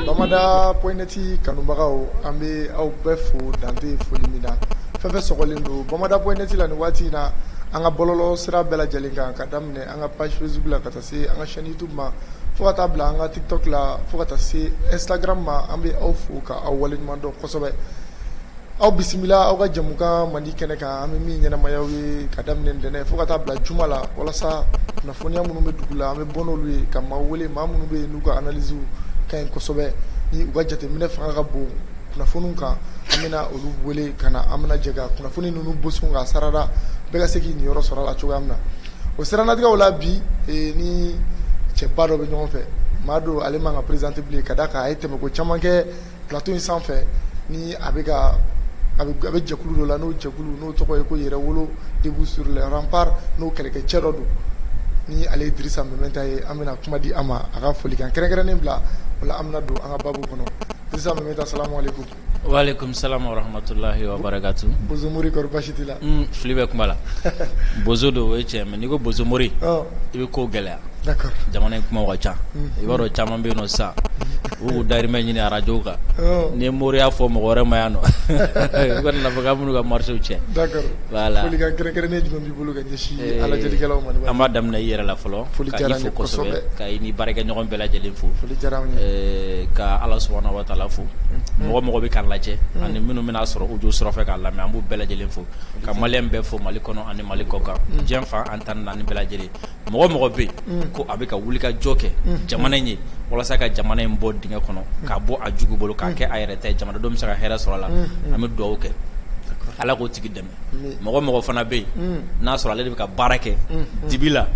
Bamada poineti kanubagaw ambe aw befo dante folimina fefe sogolen do Bamada poineti la ni wati na anga bololo sira bela jalinga kadamne anga page Facebook la katase anga chaîne YouTube ma fokata bla anga TikTok la fokata se Instagram ma ambe aw fuka aw walin mando kosobe aw bismillah aw ga jamuka mandi keneka ambe mi nyana mayawi kadamne ndene fokata bla jumala wala sa na fonia munu be dugula ambe bonolwe kama wele ma munu be nuka analyse kain kosobe ni uga jate mine fanga ga bo kuna funun kan amina olu wele kana amna jega kuna funi nunu bosunga sarada bega seki ni yoro sorala choga amna o serana diga wala bi ni che bado be nyonfe mado ale manga présenter bli kadaka ayete me ko chamanke plateau sans fait ni abega abe jekulu do la no jekulu no toko ko yere wolo debout sur les remparts no keleke cherodo ni ale Idrissa mementa ye amina kuma di ama aga foli kan kere bla wala amna do anga babu kono Idrissa mementa assalamu alaikum. Wa alaikum salam wa rahmatullahi wa barakatuh. Bozo Mori ko bashitila flibe kumala bozo do weche me ni ko bozo Mori ibe ko gele d'accord jamana kuma wacha ibaro chama be no sa u dari me ni radio ka ni Mori afo mo gore mayano ko na baga munu ga marché uche d'accord voilà foli kan kere ne jumbi bulu ga nyeshi ala jadi kala man amma dam na yere la folo ka ifo ko sobe ka ini barega nyogon bela jeli fu foli jaram ka Allah subhanahu wa ta'ala fu mo be kan laje ani minu mina soro ujo soro fe ka lami ambu bela jeli fu ka malem be fu malikono ani malikoka jenfa antan nani bela jeli mo be ko abika wulika joke jamana nyi wala saka jamana en bod dinga kono ka bo ajugu bolo ka ke ayrete jamana dom saka hera soro la ami do oke ala ko tigi deme mo fana be na soro ale be ka barake dibila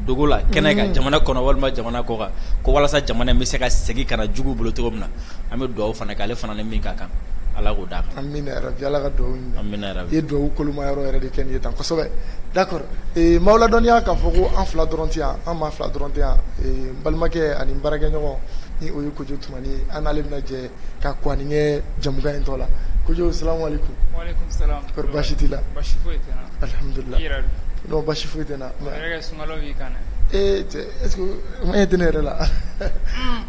dogola keneka jamana kono walma jamana ko wala sa jamana mi seka segi kana jugu bolo to gomna ami do fana ka ale fana ne min ka kan ala ko da amina rabbi ala ka do amina rabbi e do ko luma yoro yere de ken yetan ko sobe d'accord mawla donia ka fogo en fla dorontia en ma fla dorontia balmake ani barage nyogo ni o yuko jotuma ni analim na je ka kwani nge jamuga en tola ko jo assalamu alaikum wa alaikum salam ko bashitila bashifu etena alhamdulillah ira no bashifu etena rega sungalo wi kana est-ce que ma etene la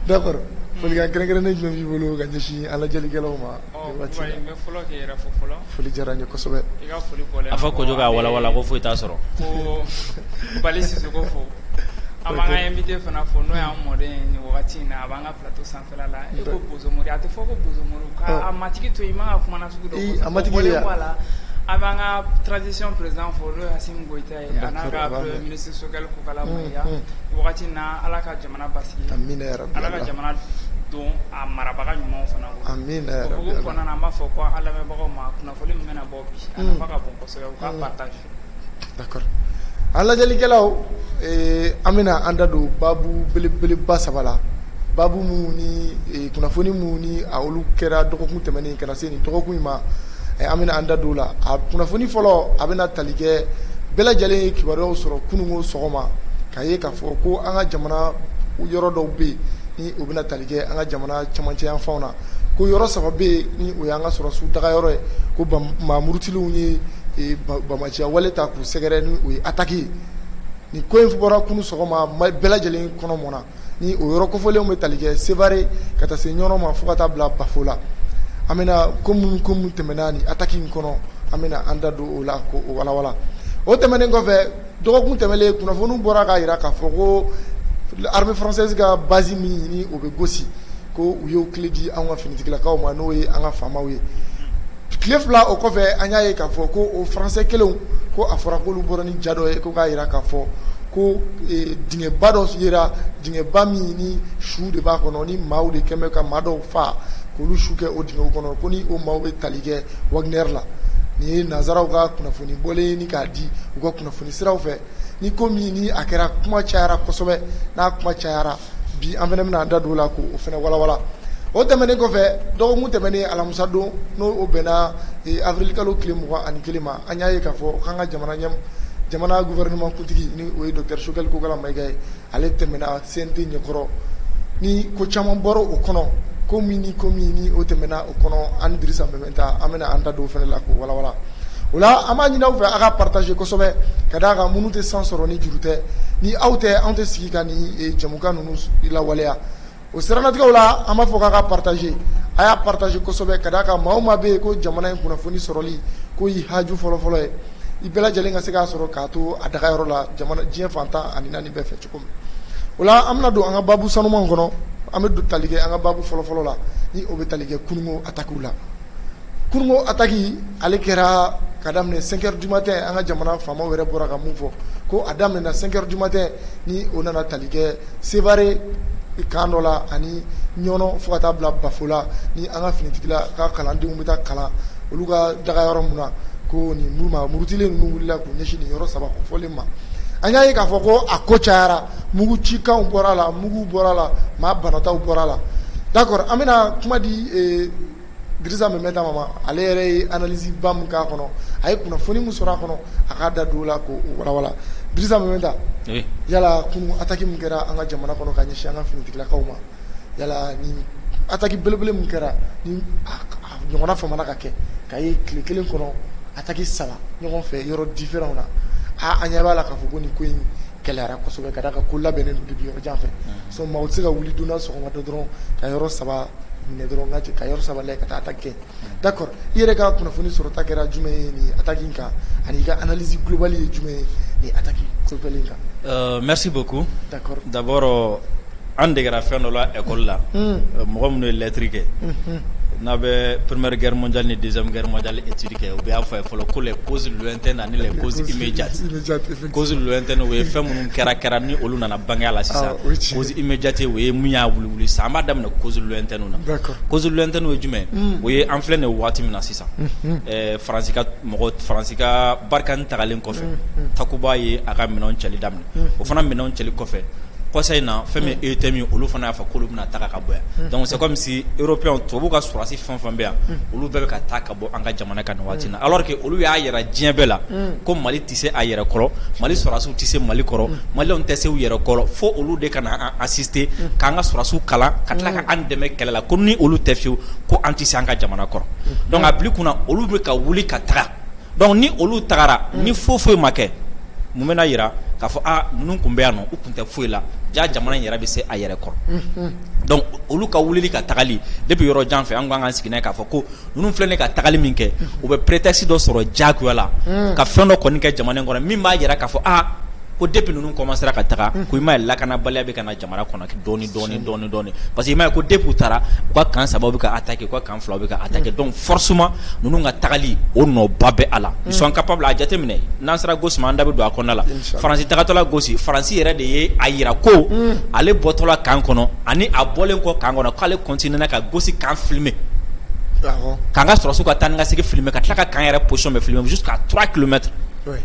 d'accord foli ga kere ne jom bolo ga nyeshi ala jeli gelo ma wati me folo ke era folo foli jaranye ko sobe iga foli bole afa ko joga wala ko fu ta soro ko balisi ko fo amanga invité fana fo no ya mode ni wati na abanga plateau sans fela la e ko bozo mori ate fo ko bozo mori ka amatiki to imanga kuma na sugu do amatiki ya wala abanga transition président fo lo Hasim Goita anaka premier ministre Sokal ko kala moya wati na alaka jamana basi amina ya rabbi alaka jamana don a marabaga ɲumanw fana ko amina ya rabbi ko kɔnɔna an b'a fɔ ko an lamɛnbagaw ma kunnafoni min bɛna bɔ bi a nafa ka bon kosɛbɛ u ka partage d'accord an lajɛlikɛlaw amina an da don babu belebeleba saba la babu minnu ni kunnafoni minnu ni a olu kɛra dɔgɔkun tɛmɛnen kana se nin dɔgɔkun ma amina an da don la a kunnafoni fɔlɔ a bɛna tali kɛ bɛɛ lajɛlen ye kibaruyaw sɔrɔ kununko sɔgɔma k'a ye k'a fɔ ko an ka jamana yɔrɔ dɔw bɛ yen ni o bɛna tali kɛ an ka jamana camancɛ yan fanw na ko yɔrɔ saba bɛ yen ni o y'an ka sɔrɔsiw daga yɔrɔ ye ko mamurutilenw ye bamaciya wale ta k'u sɛgɛrɛ ni o ye attaque ye ni ko in bɔra kunu sɔgɔma bɛɛ lajɛlen kɔnɔ mɔna ni o yɔrɔ kofɔlenw bɛ tali kɛ Sevare ka taa se ɲɔnɔ ma fo ka taa bila Bafo la an bɛna ko minnu tɛmɛna ni attaque in kɔnɔ an bɛna an da don o la ko o walawala o tɛmɛnen kɔfɛ dɔgɔkun tɛmɛlen kunnafoniw bɔra k'a jira k'a fɔ ko armée française ka base min ɲini o bɛ gosi ko u y'o tile di an ka finitigilakaw ma n'o ye an ka faamaw ye tile fila o kɔfɛ an y'a ye k'a fɔ ko o français kelenw ko a fɔra k'olu bɔra ni ja dɔ ye ko k'a jira k'a fɔ ko dingɛba dɔ yera dingɛba min ni su de b'a kɔnɔ ni maaw de kɛn bɛ ka maa dɔw fa k'olu su kɛ o dingɛw kɔnɔ ko ni o maaw bɛ tali kɛ Wagner la nin ye nanzaraw ka kunnafoni bɔlen ni k'a di u ka kunnafoni siraw fɛ ni ko min ni a kɛra kuma cayara kosɛbɛ n'a kuma cayara bi an fana bɛna an da don o la k'o fana walawala o tɛmɛnen kɔfɛ dɔgɔkun tɛmɛnen alamisa don n'o bɛnna avril kalo tile 21 ma an y'a ye k'a fɔ k'an ka jamana gouvernement kuntigi ni o ye docteur Choguel Kokala Mayiga ye ale tɛmɛna CNT ɲɛkɔrɔ ni ko caman bɔra o kɔnɔ ko min ni o tɛmɛna o kɔnɔ an Dirisa Mɛmɛnta an bɛna an da don o fana la k'o walawala o la an b'a ɲini aw fɛ a ka partager kosɛbɛ ka d'a kan minnu tɛ san sɔrɔ ni juru tɛ ni aw tɛ anw tɛ sigi ka ni jamukan ninnu lawaleya o siranatigɛw la an b'a fɔ k'a ka partager a y'a partager kosɛbɛ ka d'a kan maa o maa bɛ yen ko jamana in kunnafoni sɔrɔli ko y'i haju fɔlɔfɔlɔ ye i bɛɛ lajɛlen ka se k'a sɔrɔ k'a to a dagayɔrɔ la diɲɛ fantan ani naani bɛɛ fɛ cogo min o la an bɛna don an ka baabu sanumanw kɔnɔ an bɛ tali kɛ an ka baabu fɔlɔfɔlɔ la ni o bɛ tali kɛ kununko attaques la kununko attaque ale kɛra ka daminɛ 5 heures du matin an ka jamana faamaw yɛrɛ bɔra ka mun fɔ ko a daminɛna 5 heures du matin ni o nana tali kɛ Sevare kan dɔ la ani ɲɔnɔ fo ka taa bila Bafola ni an ka finitigila ka kalandenw bɛ taa kalan olu ka dagayɔrɔ mun na ko nin murutilen ninnu wulila k'u ɲɛsin nin yɔrɔ saba kofɔlen ma an y'a ye k'a fɔ ko a ko cayara mugu cikanw bɔra la muguw bɔra la maa banataw bɔra la d'accord an bɛna kuma di Dirisa Mɛmɛnta ma ale yɛrɛ ye analyse ba min k'a kɔnɔ a ye kunnafoni min sɔrɔ a kɔnɔ a k'a da don o la k'o walawala Dirisa Mɛmɛnta yala kunun attaque min kɛra an ka jamana kɔnɔ ka ɲɛsin an ka finitigilakaw ma yala ni attaque belebele min kɛra ni ɲɔgɔnna famana ka kɛ k'a ye tile kelen kɔnɔ attaque 3 ɲɔgɔn fɛ yɔrɔ différent na an ɲɛ b'a la k'a fɔ ko nin ko in gɛlɛyara kosɛbɛ ka d'a kan ko labɛnnen don depuis yɔrɔ jan fɛ so maaw tɛ se ka wuli don na sɔgɔmada dɔrɔn ka yɔrɔ 3 minɛ dɔrɔn ka yɔrɔ 3 lajɛ ka taa attaque kɛ d'accord i yɛrɛ ka kunnafoni sɔrɔta kɛra jumɛn ye nin attaque in kan ani i ka analyse globale ye jumɛn ye nin attaque globale in kan. Merci beaucoup. D'accord. D'abord an degera fɛn dɔ la école la mɔgɔ minnu ye lettre kɛ n'a bɛ première guerre mondiale ni deuxième guerre mondiale étude kɛ u bɛ y'a fɔ fɔlɔ ko les causes lointaines ani les causes immédiates causes lointaines o ye fɛn minnu kɛra ni olu nana bangaya la sisan cause immédiate o ye mun y'a wuli sisan an b'a daminɛ cause lointaines na cause lointaines o ye jumɛn o ye an filɛ nin ye waati min na sisan Faransi ka barikani tagalen kɔfɛ Takuba ye a ka minɛnw cɛli daminɛ o fana minɛnw cɛli kɔfɛ kɔsa in na fɛn min EUT min olu fana y'a fɔ k'olu bɛna taga ka bɔ yan donc c'est comme si européens tubabu ka sɔrɔdasi fɛn fɛn bɛ yan olu bɛɛ bɛ ka taa ka bɔ an ka jamana kan nin waati in na alors que olu y'a yɛrɛ diɲɛ bɛɛ la ko Mali tɛ se a yɛrɛ kɔrɔ Mali sɔrɔdasiw tɛ se Mali kɔrɔ Maliyɛnw tɛ se u yɛrɛ kɔrɔ fo olu de ka na an assister k'an ka sɔrɔdasiw kalan ka tila ka an dɛmɛ kɛlɛ la ko ni olu tɛ fiyewu ko an tɛ se an ka jamana kɔrɔ donc a bila kunna olu bɛ ka wuli ka taga donc ni olu tagara ni foyi ma kɛ mun bɛna yira k'a fɔ ninnu tun bɛ yan nɔ u tun tɛ foyi la ja jamana in yɛrɛ bɛ se a yɛrɛ kɔrɔ donc olu ka wulili ka tagali depuis yɔrɔ jan fɛ an kan sigi n'a ye k'a fɔ ko ninnu filɛ nin ka tagali min kɛ u bɛ prétexte dɔ sɔrɔ diyagoya la ka fɛn dɔ kɔni kɛ jamana in kɔnɔ min b'a yira k'a fɔ ko depuis ninnu commencera ka taga ko i m'a ye lakanabaliya bɛ ka na jamana kɔnɔ dɔɔni parce que i m'a ye ko depuis u taara u ka kan 3 bɛ ka attaquer u ka kan 2 bɛ ka attaquer donc forcément ninnu ka tagali o nɔba bɛ a la ils sont capables a jateminɛ n'an sera gosi ma an da bɛ don a kɔnɔna la Faransi tagatɔla gosi Faransi yɛrɛ de ye a yira ko ale bɔtɔla kan kɔnɔ ani a bɔlen kɔ kan kɔnɔ k'ale continuera ka gosi kan filmer k'an ka sɔrɔsiw ka taa ni ka segin filmer ka tila ka kan yɛrɛ position bɛ filmer jusqu'à 3 kilomètres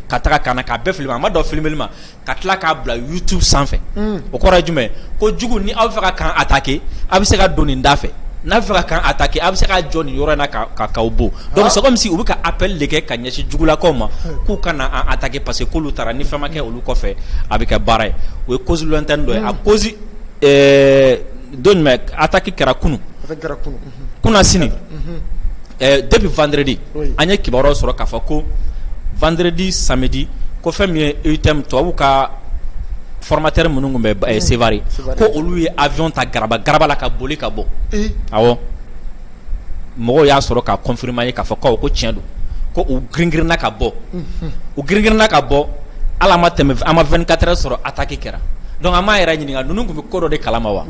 ka taga kana k'a bɛɛ filmer a ma dɔn filmeli ma ka tila k'a bila YouTube sanfɛ o kɔrɔ ye jumɛn ko jugu ni aw bɛ fɛ ka kan attaquer a bɛ se ka don nin da fɛ n'a bɛ fɛ ka kan attaquer a bɛ se ka jɔ nin yɔrɔ in na k'aw bɔ donc c'est comme si u bɛ ka appel de kɛ ka ɲɛsin jugulakaw ma k'u kana an attaquer parce que k'olu taara ni fɛn ma kɛ olu kɔfɛ a bɛ kɛ baara ye o ye cause lointaine dɔ ye a cause don jumɛn attaque kɛra kunun sini depuis vendredi an ye kibaruyaw sɔrɔ k'a fɔ ko vendredi samedi ko fɛn min ye EUTM tubabu ka formateur minnu tun bɛ Sevare ko olu ye avion ta garaba la ka boli ka bɔ awɔ mɔgɔw y'a sɔrɔ ka confirmer ye k'a fɔ ko tiɲɛ don ko u giringirinna ka bɔ u giringirinna ka bɔ ala ma tɛmɛ an ma 24 heures sɔrɔ attaque kɛra donc an m'a yɛrɛ ɲininka ninnu tun bɛ ko dɔ de kalama wa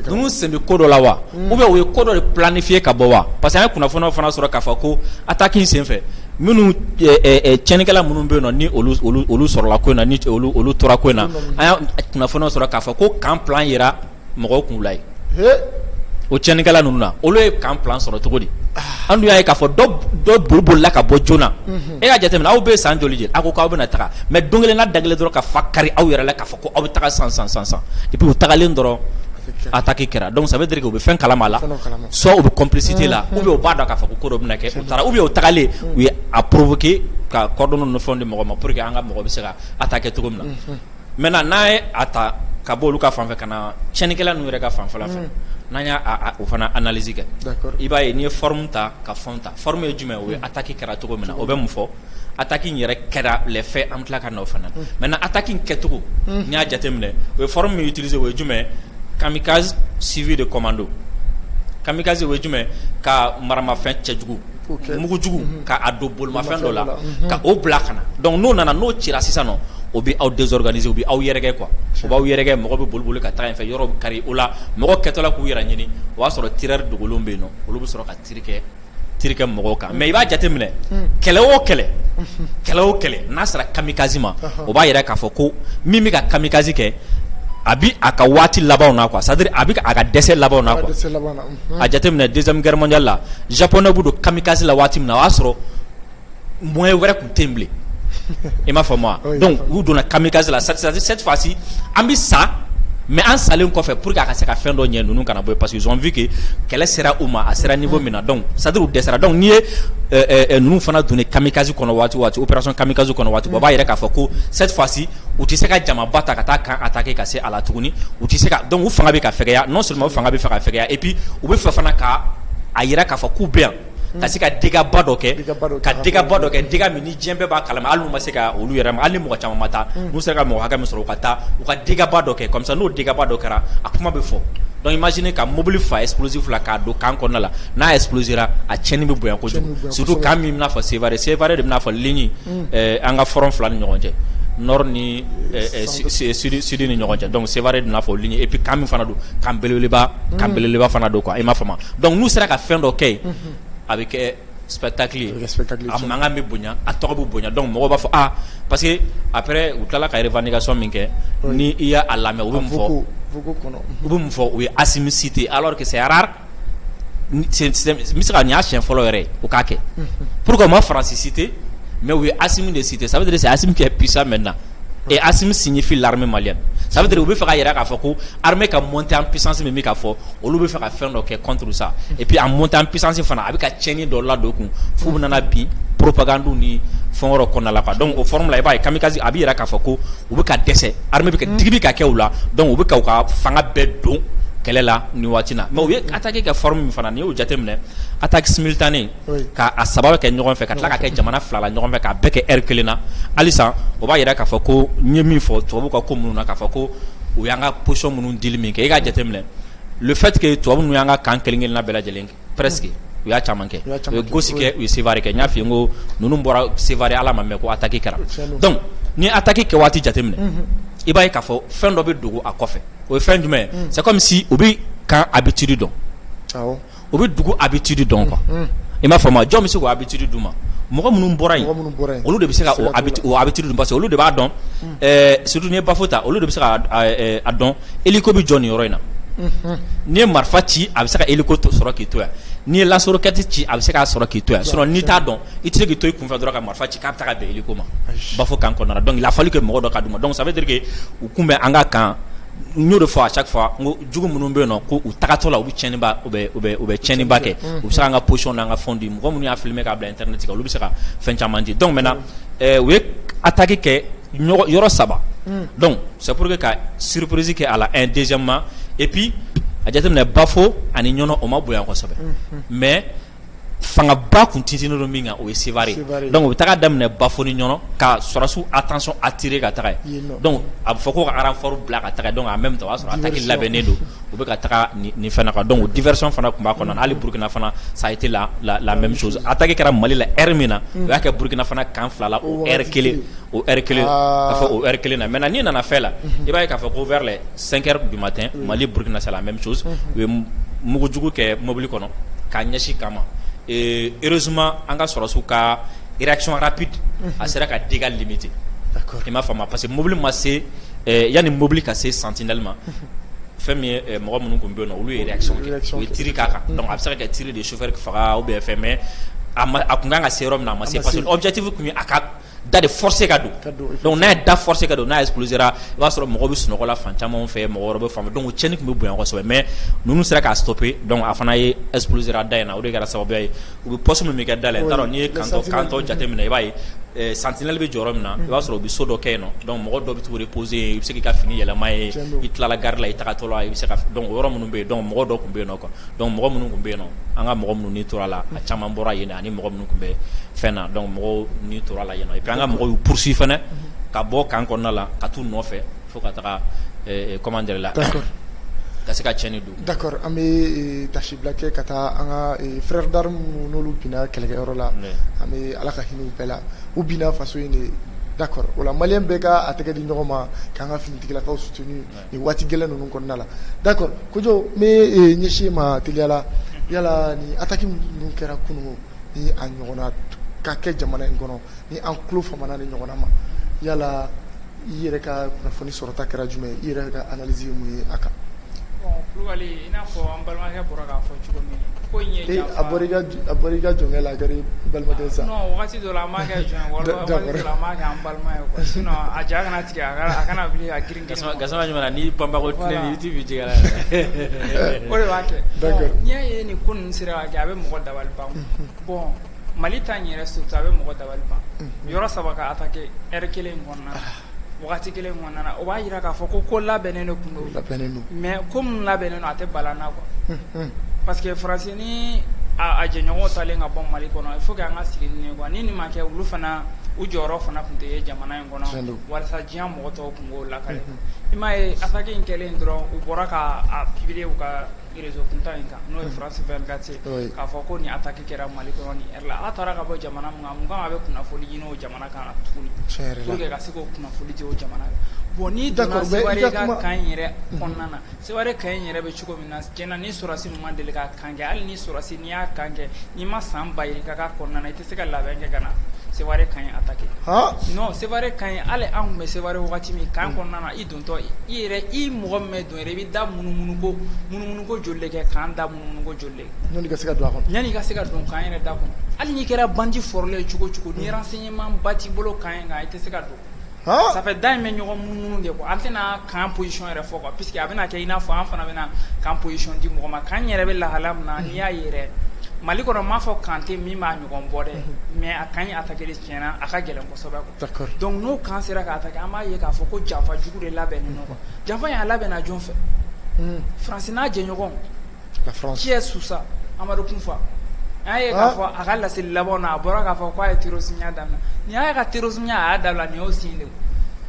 ninnu sen bɛ ko dɔ la wa ou bien u ye ko dɔ de planifié ka bɔ wa parce que an ye kunnafoniyaw fana sɔrɔ k'a fɔ ko attaque in senfɛ minnu tiɲɛnikɛla minnu bɛ yen nɔ ni olu sɔrɔla ko in na ni olu tora ko in na an y'a kunnafoniyaw sɔrɔ k'a fɔ ko camp plan yera mɔgɔw kun la ye o tiɲɛnikɛla ninnu na olu ye camp plan sɔrɔ cogo di an dun y'a ye k'a fɔ dɔ bolila ka bɔ joona e y'a jateminɛ aw bɛ ye san joli jɛ a ko k'aw bɛna taga mais don kelen n'a da kelen dɔrɔn ka fa kari aw yɛrɛ la k'a fɔ ko aw bɛ taga san et puis u tagalen dɔrɔn attaque kɛra donc ça veut dire que u bɛ fɛn kalama la soit u bɛ complicité la ou bien u b'a dɔn k'a fɔ ko dɔ bɛna kɛ u taara ou bien u tagalen u ye a provoqué ka cordon ni fɛnw di mɔgɔ ma pour que an ka mɔgɔ bɛ se ka attaquer cogo min na maintenant n'a ye a ta ka bɔ olu ka fanfɛ ka na tiɲɛnikɛla ninnu yɛrɛ ka fanfɛla fɛ n'an y'a o fana analyse kɛ i b'a ye n'i ye forme ta ka fɛnw ta forme ye jumɛn o ye attaque kɛra cogo min na o bɛ mun fɔ attaque in yɛrɛ kɛra les faits an tila ka na o fana maintenant attaque in kɛcogo n'i y'a jateminɛ o ye forme min utilisé o ye jumɛn kamikaze suivi de commando kamikaze o ye jumɛn ka maramafɛn cɛjugu mugujugu ka a don bolimafɛn dɔ la ka o bila ka na donc n'o nana n'o cira sisan nɔ o bɛ aw désorganiser o bɛ aw yɛrɛkɛ quoi o b'aw yɛrɛkɛ mɔgɔ bɛ boli ka taa yen fɛ yɔrɔ bɛ kari o la mɔgɔ kɛtɔla k'u yɛrɛ ɲini o b'a sɔrɔ tireur dogolenw bɛ yen nɔ olu bɛ sɔrɔ ka tiri kɛ mɔgɔw kan mais i b'a jateminɛ kɛlɛ o kɛlɛ n'a sera kamikaze ma o b'a yɛrɛ k'a fɔ ko min bɛ ka kamikaze kɛ a bi a ka waati labanw na quoi c'est-à-dire a bi a ka dɛsɛ labanw na quoi a jateminɛ deuxième guerre mondiale la japonais b'u don kamikaze la waati min na o y'a sɔrɔ moyen wɛrɛ tun tɛ yen bilen i m'a faamu wa donc u donna kamikaze la c'est-à-dire cette fois-ci an bi sa mais an salen kɔfɛ pour que a ka se ka fɛn dɔ ɲɛ ninnu kana bɔ parce que ils ont vu que kɛlɛ sera u ma a sera niveau min na donc c'est-à-dire u dɛsɛra donc n'i ye ninnu fana donné kamikaze kɔnɔ waati o waati opération kamikaze kɔnɔ waati o b'a yɛrɛ k'a fɔ ko cette fois-ci u tɛ se ka jamaba ta ka taa kan attaquer ka se a la tuguni u tɛ se ka donc u fanga bɛ ka fɛgɛya non seulement u fanga bɛ fɛ ka fɛgɛya et puis u bɛ fɛ fana ka a yira k'a fɔ k'u bɛ yan ka se ka dégâts ba dɔ kɛ ka dégâts ba dɔ kɛ dégâts min ni diɲɛ bɛɛ b'a kalama hali n'u ma se ka olu yɛrɛ ma hali ni mɔgɔ caman ma taa n'u sera ka mɔgɔ hakɛ min sɔrɔ u ka taa u ka dégâts ba dɔ kɛ comme ça n'o dégâts ba dɔ kɛra a kuma bɛ fɔ donc imaginez ka mobile fa explosif la k'a don kan kɔnɔna la n'a explosera a tiɲɛni bɛ bonya kojugu surtout kan min bɛna fɔ Sévaré de bɛna fɔ ligne an ka front fila ni ɲɔgɔn cɛ nord ni sud ni ɲɔgɔn cɛ donc Sévaré de bɛna fɔ ligne et puis kan min fana don kan belebeleba fana don quoi i m'a faamu donc n'u sera ka fɛn dɔ kɛ yen a bɛ kɛ spectacle ye a mankan bɛ bonya a tɔgɔ bɛ bonya donc mɔgɔw b'a fɔ parce que après u tilala ka revendication min kɛ ni i y'a lamɛn u bɛ mun fɔ u ye Assimi cité alors que c'est rare n bɛ se ka nin y'a siɲɛ fɔlɔ yɛrɛ ye u k'a kɛ pourquoi u ma Faransi cité mais u ye Assimi de cité ça veut dire c'est Assimi qui est puissant maintenant et Assimi signifie l'armée malienne ça veut dire u bɛ fɛ ka yɛrɛ k'a fɔ ko armée ka monter en puissance min bɛ ka fɔ olu bɛ fɛ ka fɛn dɔ kɛ contre ça et puis en monter en puissance fana a bɛ ka tiɲɛni dɔ ladon kun f'u bɛ nana bin propagande ni fɛn wɛrɛw kɔnɔna la quoi donc o forme la i b'a ye kamikaze a bɛ yɛrɛ k'a fɔ ko u bɛ ka dɛsɛ armée bɛ ka digi bɛ ka kɛ u la donc u bɛ ka u ka fanga bɛɛ don kɛlɛ la ni waati na mais u ye attaque kɛ forme min fana n'i y'o jateminɛ attaque simultanée ka a saba kɛ ɲɔgɔn fɛ ka tila ka kɛ jamana fila la ɲɔgɔn fɛ k'a bɛɛ kɛ heure kelen na halisa o b'a yira k'a fɔ ko n ye min fɔ tubabuw ka ko minnu na k'a fɔ ko u y'an ka position minnu dili min kɛ i k'a jateminɛ le fait que tubabu ninnu y'an ka kan kelen kelenna bɛɛ lajɛlen presque u y'a caman kɛ u ye Gosi kɛ u ye Sévaré kɛ n y'a f'i ye n ko ninnu bɔra Sévaré ala ma mɛn ko attaque kɛra donc ni attaque kɛ waati jateminɛ i b'a ye k'a fɔ fɛn dɔ bɛ dogo a kɔfɛ o ye fɛn jumɛn ye c'est comme si u bɛ kan habitude dɔn u bɛ dugu habitude dɔn quoi i m'a faamu jɔn bɛ se k'o habitude d'u ma mɔgɔ minnu bɔra yen olu de bɛ se ka o habitude dun parce que olu de b'a dɔn surtout n'i ye Bafo ta olu de bɛ se ka a dɔn hélico bɛ jɔ nin yɔrɔ in na n'i ye marifa ci a bɛ se ka hélico sɔrɔ k'i to yan n'i ye lance roquette ci a bɛ se k'a sɔrɔ k'i to yan sinon n'i t'a dɔn i tɛ se k'i to i kunfɛ dɔrɔn ka marifa ci k'a bɛ taa ka bɛn hélico ma Bafo kan kɔnɔna la donc il a fallu que mɔgɔ dɔ ka d'u ma donc ça veut dire que u kun bɛ an ka kan n y'o de fɔ à chaque fois n ko jugu minnu bɛ yen nɔ ko u tagatɔ la u bɛ tiɲɛniba u bɛ tiɲɛniba kɛ u bɛ se k'an ka position n'an ka fɛnw di mɔgɔ minnu y'a filmer k'a bila internet kan olu bɛ se ka fɛn caman di donc maintenant u ye attaque kɛ yɔrɔ saba donc c'est pour que ka surprise kɛ a la un deuxièmement et puis a jateminɛ Bafo ani ɲɔnɔ o ma bonya kosɛbɛ mais fangaba kun tintinnen don min kan o ye Sévaré donc u bɛ taga daminɛ Bafo ni ɲɔnɔ ka sɔrɔsiw attention attirer ka taga yen donc a bɛ fɔ ko ka renfort bila ka taga donc en même temps o y'a sɔrɔ attaque labɛnnen don u bɛ ka taga nin fɛn na quoi donc diversion fana tun b'a kɔnɔ hali Burkina fana ça a été la même chose attaque kɛra Mali la heure min na u y'a kɛ Burkina fana kan fila la o heure kelen ka fɔ o heure kelen na maintenant n'i nana fɛ la i b'a ye k'a fɔ ko vers les 5 heures du matin Mali Burkina c'est la même chose u ye mugujugu kɛ mobili kɔnɔ k'a ɲɛsin kama heureusement an ka sɔrɔsiw ka réaction rapide a sera ka dégâts limiter i m'a faamu parce que mobili ma se yanni mobili ka se sentinelle ma fɛn min ye mɔgɔ minnu tun bɛ yen nɔ olu ye réaction kɛ u ye tiri k'a kan donc a bɛ se ka kɛ tiri de chauffeur faga ou bien fɛn mais a kun kan ka se yɔrɔ min na a ma se parce que objectif tun ye a ka da de forcer ka don donc n'a ye da forcer ka don n'a explosera i b'a sɔrɔ mɔgɔ bɛ sunɔgɔ la fan caman fɛ mɔgɔ wɛrɛ bɛ fan donc tiɲɛni tun bɛ bonya kosɛbɛ mais ninnu sera k'a stopper donc a fana ye explosera da in na o de kɛra sababuya ye u bɛ poste min bɛ kɛ da la n t'a dɔn n'i ye kan tɔ jateminɛ i b'a ye sentinelle bɛ jɔ yɔrɔ min na i b'a sɔrɔ u bɛ so dɔ kɛ yen nɔ donc mɔgɔ dɔ bɛ t'u reposer i bɛ se k'i ka fini yɛlɛma ye i tilala gare la i tagatɔ la i bɛ se ka donc o yɔrɔ minnu bɛ yen donc mɔgɔ dɔ tun bɛ yen nɔ quoi donc mɔgɔ minnu tun bɛ yen nɔ an ka mɔgɔ minnu ni tora la a caman bɔra yen ani mɔgɔ minnu tun bɛ fɛn na donc mɔgɔw ni tora la yen nɔ et puis an ka mɔgɔw y'u poursuivre fɛnɛ ka bɔ kan kɔnɔna la ka t'u nɔfɛ fo ka taga comment dire la ka se ka tiɲɛni don d'accord an bɛ tasi bila kɛ ka taa an ka frère d'armes n'olu binna kɛlɛkɛyɔrɔ la an bɛ ala ka hinɛ u bɛɛ la u binna faso in de d'accord o la maliyɛn bɛɛ ka a tɛgɛ di ɲɔgɔn ma k'an ka finitigilakaw soutenu nin waati gɛlɛn ninnu kɔnɔna la d'accord Kojo n bɛ ɲɛsin ma teliya la yala ni attaque ninnu kɛra kunun ni a ɲɔgɔnna ka kɛ jamana in kɔnɔ ni an tulo famana ni ɲɔgɔnna ma yala i yɛrɛ ka kunnafoni sɔrɔta kɛra jumɛn ye i yɛrɛ ka analyse ye mun ye a kan bon Kulubali i n'a fɔ an balimakɛ bɔra k'a fɔ cogo min ko in ye janfa a bɔra i ka jɔnkɛ la a kɛra balimakɛ sa non wagati dɔ la an b'a kɛ jɔn wagati dɔ la an b'a kɛ an balima ye quoi sinon a ja kana tigɛ a kana wuli ka girin gasama ɲuman n'i panbako tile ni i t'i bi jigɛ la o de b'a kɛ d'accord n'i y'a ye nin ko ninnu sera ka kɛ a bɛ mɔgɔ dabali ban bon Mali ta in yɛrɛ surtout a bɛ mɔgɔ dabali ban yɔrɔ 3 ka attaquer heure kelen kɔnɔna na wagati kelen kɔnɔna na o b'a jira k'a fɔ ko labɛnnen de tun don mais ko minnu labɛnnen don a tɛ bala na quoi parce que faransi ni a jɛɲɔgɔnw talen ka bɔ Mali kɔnɔ il faut que an ka sigi ni quoi ni nin ma kɛ olu fana u jɔyɔrɔ fana tun tɛ ye jamana in kɔnɔ walasa diɲɛ mɔgɔ tɔw tun b'o lakale i m'a ye attaque in kɛlen dɔrɔn u bɔra ka publier u ka réseau kuntan in kan n'o ye France 24 ye k'a fɔ ko nin attaque kɛra Mali kɔnɔ nin heure la a taara ka bɔ jamana min kan mun kan a bɛ kunnafoni ɲini o jamana kan tuguni pour que ka se k'o kunnafoni di o jamana kan bon n'i donna Seware ka kan in yɛrɛ kɔnɔna na Seware kan in yɛrɛ bɛ cogo min na tiɲɛna ni sɔrɔsi min ma deli ka kan kɛ hali ni sɔrɔsi n'i y'a kan kɛ n'i ma san ba yir'i ka kɔnɔna na i tɛ se ka labɛn kɛ ka na Seware kan in attaquer non Seware kan in hali an tun bɛ Seware wagati min kan kɔnɔna na i dontɔ i yɛrɛ i mɔgɔ min bɛ don yɛrɛ i bɛ da munumunu ko joli de kɛ kan da munumunu ko joli de yanni ka se ka don a kɔnɔ yanni ka se ka don kan yɛrɛ da kɔnɔ hali n'i kɛra bandi fɔrɔlen cogo cogo ni renseignement ba t'i bolo kan in kan i tɛ se ka don ça fait da in bɛ ɲɔgɔn munumunu de quoi an tɛna kan position yɛrɛ fɔ quoi puisque a bɛna kɛ i n'a fɔ an fana bɛna kan position di mɔgɔ ma kan yɛrɛ bɛ lahala min na n'i y'a ye yɛrɛ Mali kɔnɔ m'a fɔ kan tɛ min b'a ɲɔgɔn bɔ dɛ mais a kan ye attaquer de tiɲɛna a ka gɛlɛn kosɛbɛ quoi donc n'o kan sera ka attaquer an b'a ye k'a fɔ ko janfa jugu de labɛnnen don quoi janfa in a labɛnna jɔn fɛ France n'a jɛɲɔgɔn qui est sous ça Amadou Kufa an ye k'a fɔ a ka laseli labanw na a bɔra k'a fɔ k'a ye terrorisme daminɛ nin y'a ka terrorisme a y'a dabila nin y'o signe de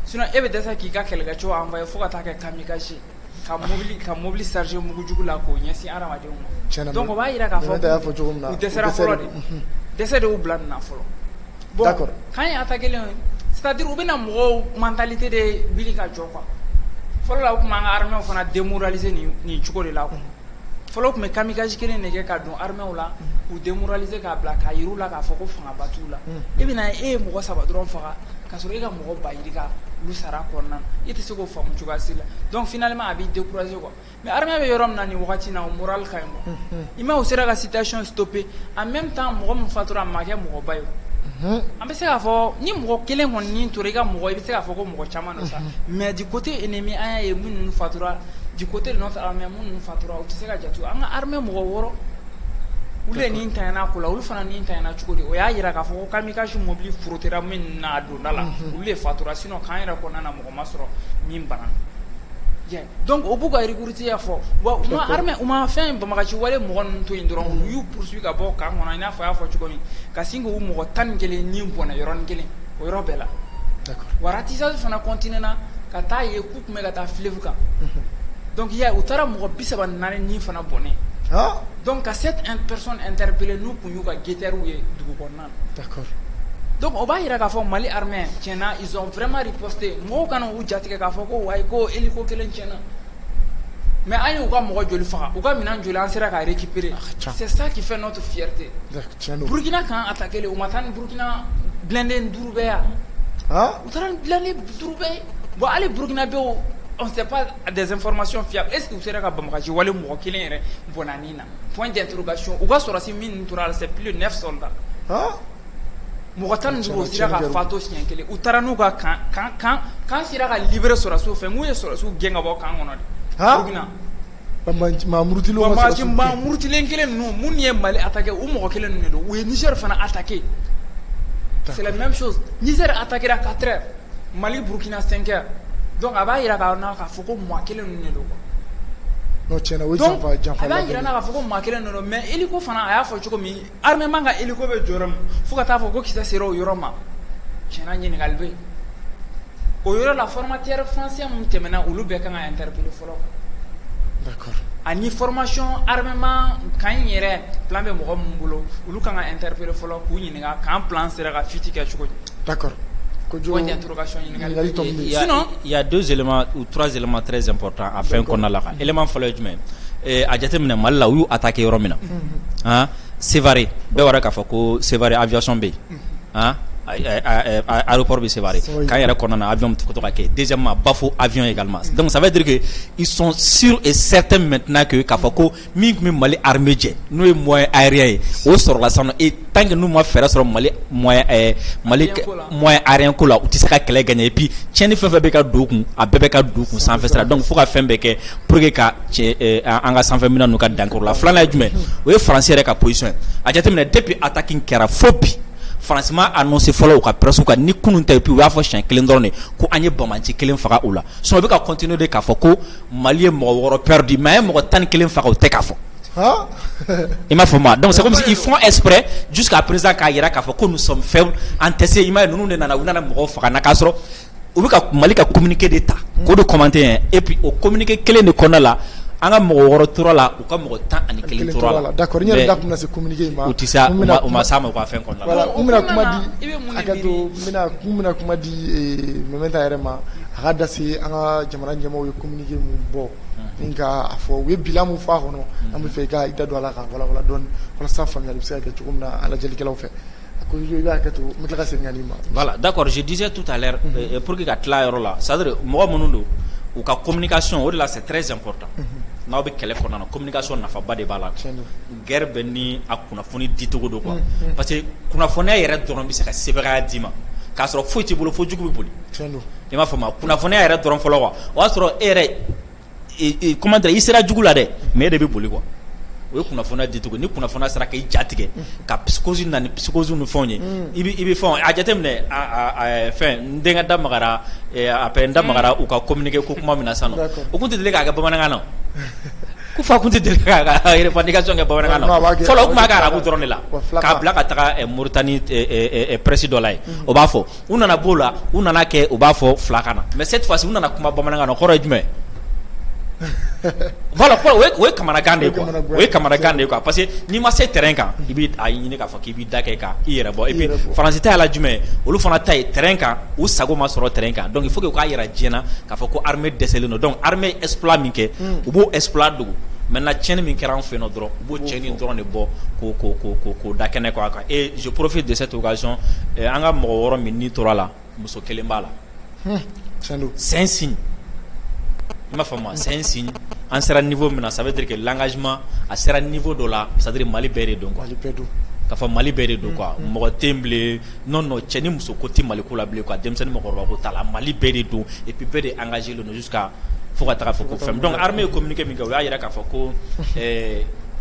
sinon e bɛ dɛsɛ k'i ka kɛlɛkɛcɛw envoyer fo ka taa kɛ kamikaze ka mobili charger mugujugu la k'o ɲɛsin adamadenw ma donc o b'a jira k'a fɔ u dɛsɛra fɔlɔ de dɛsɛ de y'u bila nin na fɔlɔ bon kan ye attaquer len c'est-à-dire u bɛna mɔgɔw mentalité de wuli ka jɔ quoi fɔlɔ la u tun b'an ka armɛw fana démoraliser nin cogo de la quoi fɔlɔ tun bɛ kamikaze kelen de kɛ ka don armɛw la k'u démoraliser k'a bila k'a yir'u la k'a fɔ ko fangaba t'u la e bɛna ye e ye mɔgɔ 3 dɔrɔn faga k'a sɔrɔ e ka mɔgɔ 20 ka olu sara kɔnɔna na i tɛ se k'o faamu cogoya si la donc finalement a b'i décourager quoi mais armée bɛ yɔrɔ min na nin wagati na o moral ka ɲi quoi i ma o sera ka situation stopper en même temps mɔgɔ min fatura a ma kɛ mɔgɔba ye an bɛ se k'a fɔ ni mɔgɔ kelen kɔni ni tora i ka mɔgɔ i bɛ se k'a fɔ ko mɔgɔ caman don sa mais du côté ennemi an y'a ye minnu fatura du côté de notre armée minnu fatura u tɛ se ka jate an ka armée mɔgɔ 6 olu ye nin tanyana ko la olu fana nin tanyana cogo di o y'a jira k'a fɔ ko kamikaze mobili forotera min na a donda la olu de fatura sinon kan yɛrɛ kɔnɔna na mɔgɔ ma sɔrɔ min bana donc o b'u ka recruter fɔ wa u ma armée u ma fɛn banbagaci wale mɔgɔ ninnu to yen dɔrɔn u y'u poursuivre ka bɔ kan kɔnɔ i n'a fɔ a y'a fɔ cogo min ka sin k'u mɔgɔ 11 ni bɔnna yɔrɔnin kelen o yɔrɔ bɛɛ la wa ratissage fana continué na ka taa ye k'u tun bɛ ka taa fleuve kan Donc il y a utara mɔgɔ 34 ni fana bɔnɛ. Donc ka cette personne interpellée nous pour nous ka guetteru ye dugu kɔnɔna. D'accord. Donc on va yira k'a fɔ Mali armée tiɲɛna ils ont vraiment riposté mɔgɔw kana u jatigɛ k'a fɔ ko wayi ko hélico kelen tiɲɛna. Mais an y'u ka mɔgɔ joli faga u ka minɛn joli an sera ka récupérer. C'est ça qui fait notre fierté. Burkina kan attaqué le u ma taa ni Burkina blindé 5 bɛɛ ya. U taara ni blindé 5 bɛɛ. Bon hali Burkina bɛɛ on ne sait pas des informations fiables. Est-ce que vous serez capable de voir le mot qui est bonanina? Point d'interrogation. Ou sur la simine naturelle, c'est plus de 9 soldats. Mouatan nous sera capable de faire tout ce qui est. Ou taranouga quand sera libéré sur la souffle, mouillé sur la souffle, gang about quand c'est la même chose. Niger attaqué à 4 heures, Mali Burkina 5 heures. Donc aba ira ka na ka foko mo kelen ne do no chena we jamfa aba ira na ka foko mo kelen ne do mais eliko fana aya fo choko mi arme manga eliko be joram fuka ta foko kisa sero yoroma chena nyini galbe o yoro la formateur français mun temena ulu be kan interpeller folo. D'accord. Ani formation armement kan yere plan be mo mbulo ulu kan interpeller folo ku nyini ga kan plan sera ga fiti ka choko. D'accord. Sinon, il y a 2 éléments ou 3 éléments très importants à faire qu'on a là. Élément follow jumɛn a jateminɛ Mali la u y'u attaqué yɔrɔ min na Sévaré bɛɛ b'a dɔn k'a fɔ ko Sévaré aviation bɛ yen aéroport bɛ Sévaré k'an yɛrɛ kɔnɔna na avion bɛ to ka kɛ deuxièmement Bafo avion également donc ça veut dire que ils sont sûrs et certains maintenant que k'a fɔ ko min tun bɛ Mali armée jɛ n'o ye moyen aérien ye o sɔrɔla sisan et tant que n'u ma fɛɛrɛ sɔrɔ Mali moyen aérien ko la u tɛ se ka kɛlɛ gagner et puis tiɲɛni fɛn fɛn bɛ ka don u kun a bɛɛ bɛ ka don u kun sanfɛ sira donc fo ka fɛn bɛɛ kɛ pour que ka an ka sanfɛ minɛn n'u ka dankɔrɔ la filanan ye jumɛn o ye Faransi yɛrɛ ka position ye a jateminɛ depuis attaque in kɛra fo bi France m'a annoncé fɔlɔ u ka presse ka ni kunun tɛ puis u y'a fɔ siɲɛ kelen dɔrɔn de ko an ye Bamaci kelen faga u la sinon u bɛ ka continuer de k'a fɔ ko Mali ye mɔgɔ 6 perdu mais a ye mɔgɔ 11 faga u tɛ k'a fɔ. Il m'a fait mal. Donc c'est comme s'ils font exprès jusqu'à présent k'a yira k'a fɔ ko nous sommes faibles an tɛ se i m'a ye ninnu de nana u nana mɔgɔw faga na k'a sɔrɔ u bɛ ka Mali ka communiqué de ta k'o de commenter et puis o communiqué kelen de kɔnɔna la an ka mɔgɔ 6 tora la u ka mɔgɔ 11 tora la. D'accord n yɛrɛ da tun bɛna se communiqué ma u tɛ se u ma s'a ma u ka fɛn kɔnɔna la. Voilà n bɛna kuma di hakɛto n bɛna kuma di Mementa yɛrɛ ma a ka da se an ka jamana ɲɛmaaw ye communiqué mun bɔ ni ka a fɔ u ye bilan mun fɔ a kɔnɔ an bɛ fɛ i ka i da don a la ka walawala dɔɔni walasa faamuyali bɛ se ka kɛ cogo min na an lajɛlikɛlaw fɛ. Voilà, d'accord, je disais tout à l'heure pour que ka tila yɔrɔ la c'est-à-dire mɔgɔ minnu don u ka communication o de la c'est très important. N'aw bɛ kɛlɛ kɔnɔna na communication nafaba de b'a la guerre bɛ ni a kunnafoni dicogo don quoi parce que kunnafoniya yɛrɛ dɔrɔn bɛ se ka sɛbɛnniya d'i ma k'a sɔrɔ foyi t'i bolo fo jugu bɛ boli i m'a faamu kunnafoniya yɛrɛ dɔrɔn fɔlɔ quoi o y'a sɔrɔ e yɛrɛ comment dire i sera jugu la dɛ mais e de bɛ boli quoi o ye kunnafoniya dicogo ni kunnafoniya sera k'i jatigɛ ka psychose na ni psychose ni fɛnw ye i bɛ fɛnw a jateminɛ fɛn n denkɛ da magara après n da magara u ka communiqué ko kuma min na sisan nɔ o tun tɛ deli k'a kɛ bamanankan na ko fa tun tɛ deli k'a ka revendication kɛ bamanankan na fɔlɔ o tun b'a kɛ arabu dɔrɔn de la k'a bila ka taga Mauritanie presse dɔ la ye o b'a fɔ u nana b'o la u nana kɛ u b'a fɔ filakan na mais cette fois ci u nana kuma bamanankan na kɔrɔ ye jumɛn voilà o ye kamanagan de ye quoi o ye kamanagan de ye quoi parce que n'i ma se terrain kan i bɛ a ɲini k'a fɔ k'i b'i da kɛ ka i yɛrɛ bɔ et puis Faransi ta yala jumɛn olu fana ta ye terrain kan u sago ma sɔrɔ terrain kan donc il faut que u k'a yira diɲɛ na k'a fɔ ko armée dɛsɛlen don donc armée exploit min kɛ u b'o exploit dogo maintenant tiɲɛni min kɛra an fɛ yen nɔ dɔrɔn u b'o tiɲɛni dɔrɔn de bɔ k'o da kɛnɛ kɔ a kan et je profite de cette occasion an ka mɔgɔ 6 min ni tora la muso 1 b'a la c'est un signe. I m'a faamu c'est un signe an sera niveau min na ça veut dire que l'engagement a sera niveau dɔ la c'est à dire Mali bɛɛ de don quoi k'a fɔ Mali bɛɛ de don quoi mɔgɔ tɛ yen bilen non cɛ ni muso ko tɛ Mali ko la bilen quoi denmisɛnnin mɔgɔkɔrɔba ko t'a la Mali bɛɛ de don et puis bɛɛ de engagé le don jusqu'à fo ka taga fɔ ko fɛn donc armée ye communiqué min kɛ o y'a yira k'a fɔ ko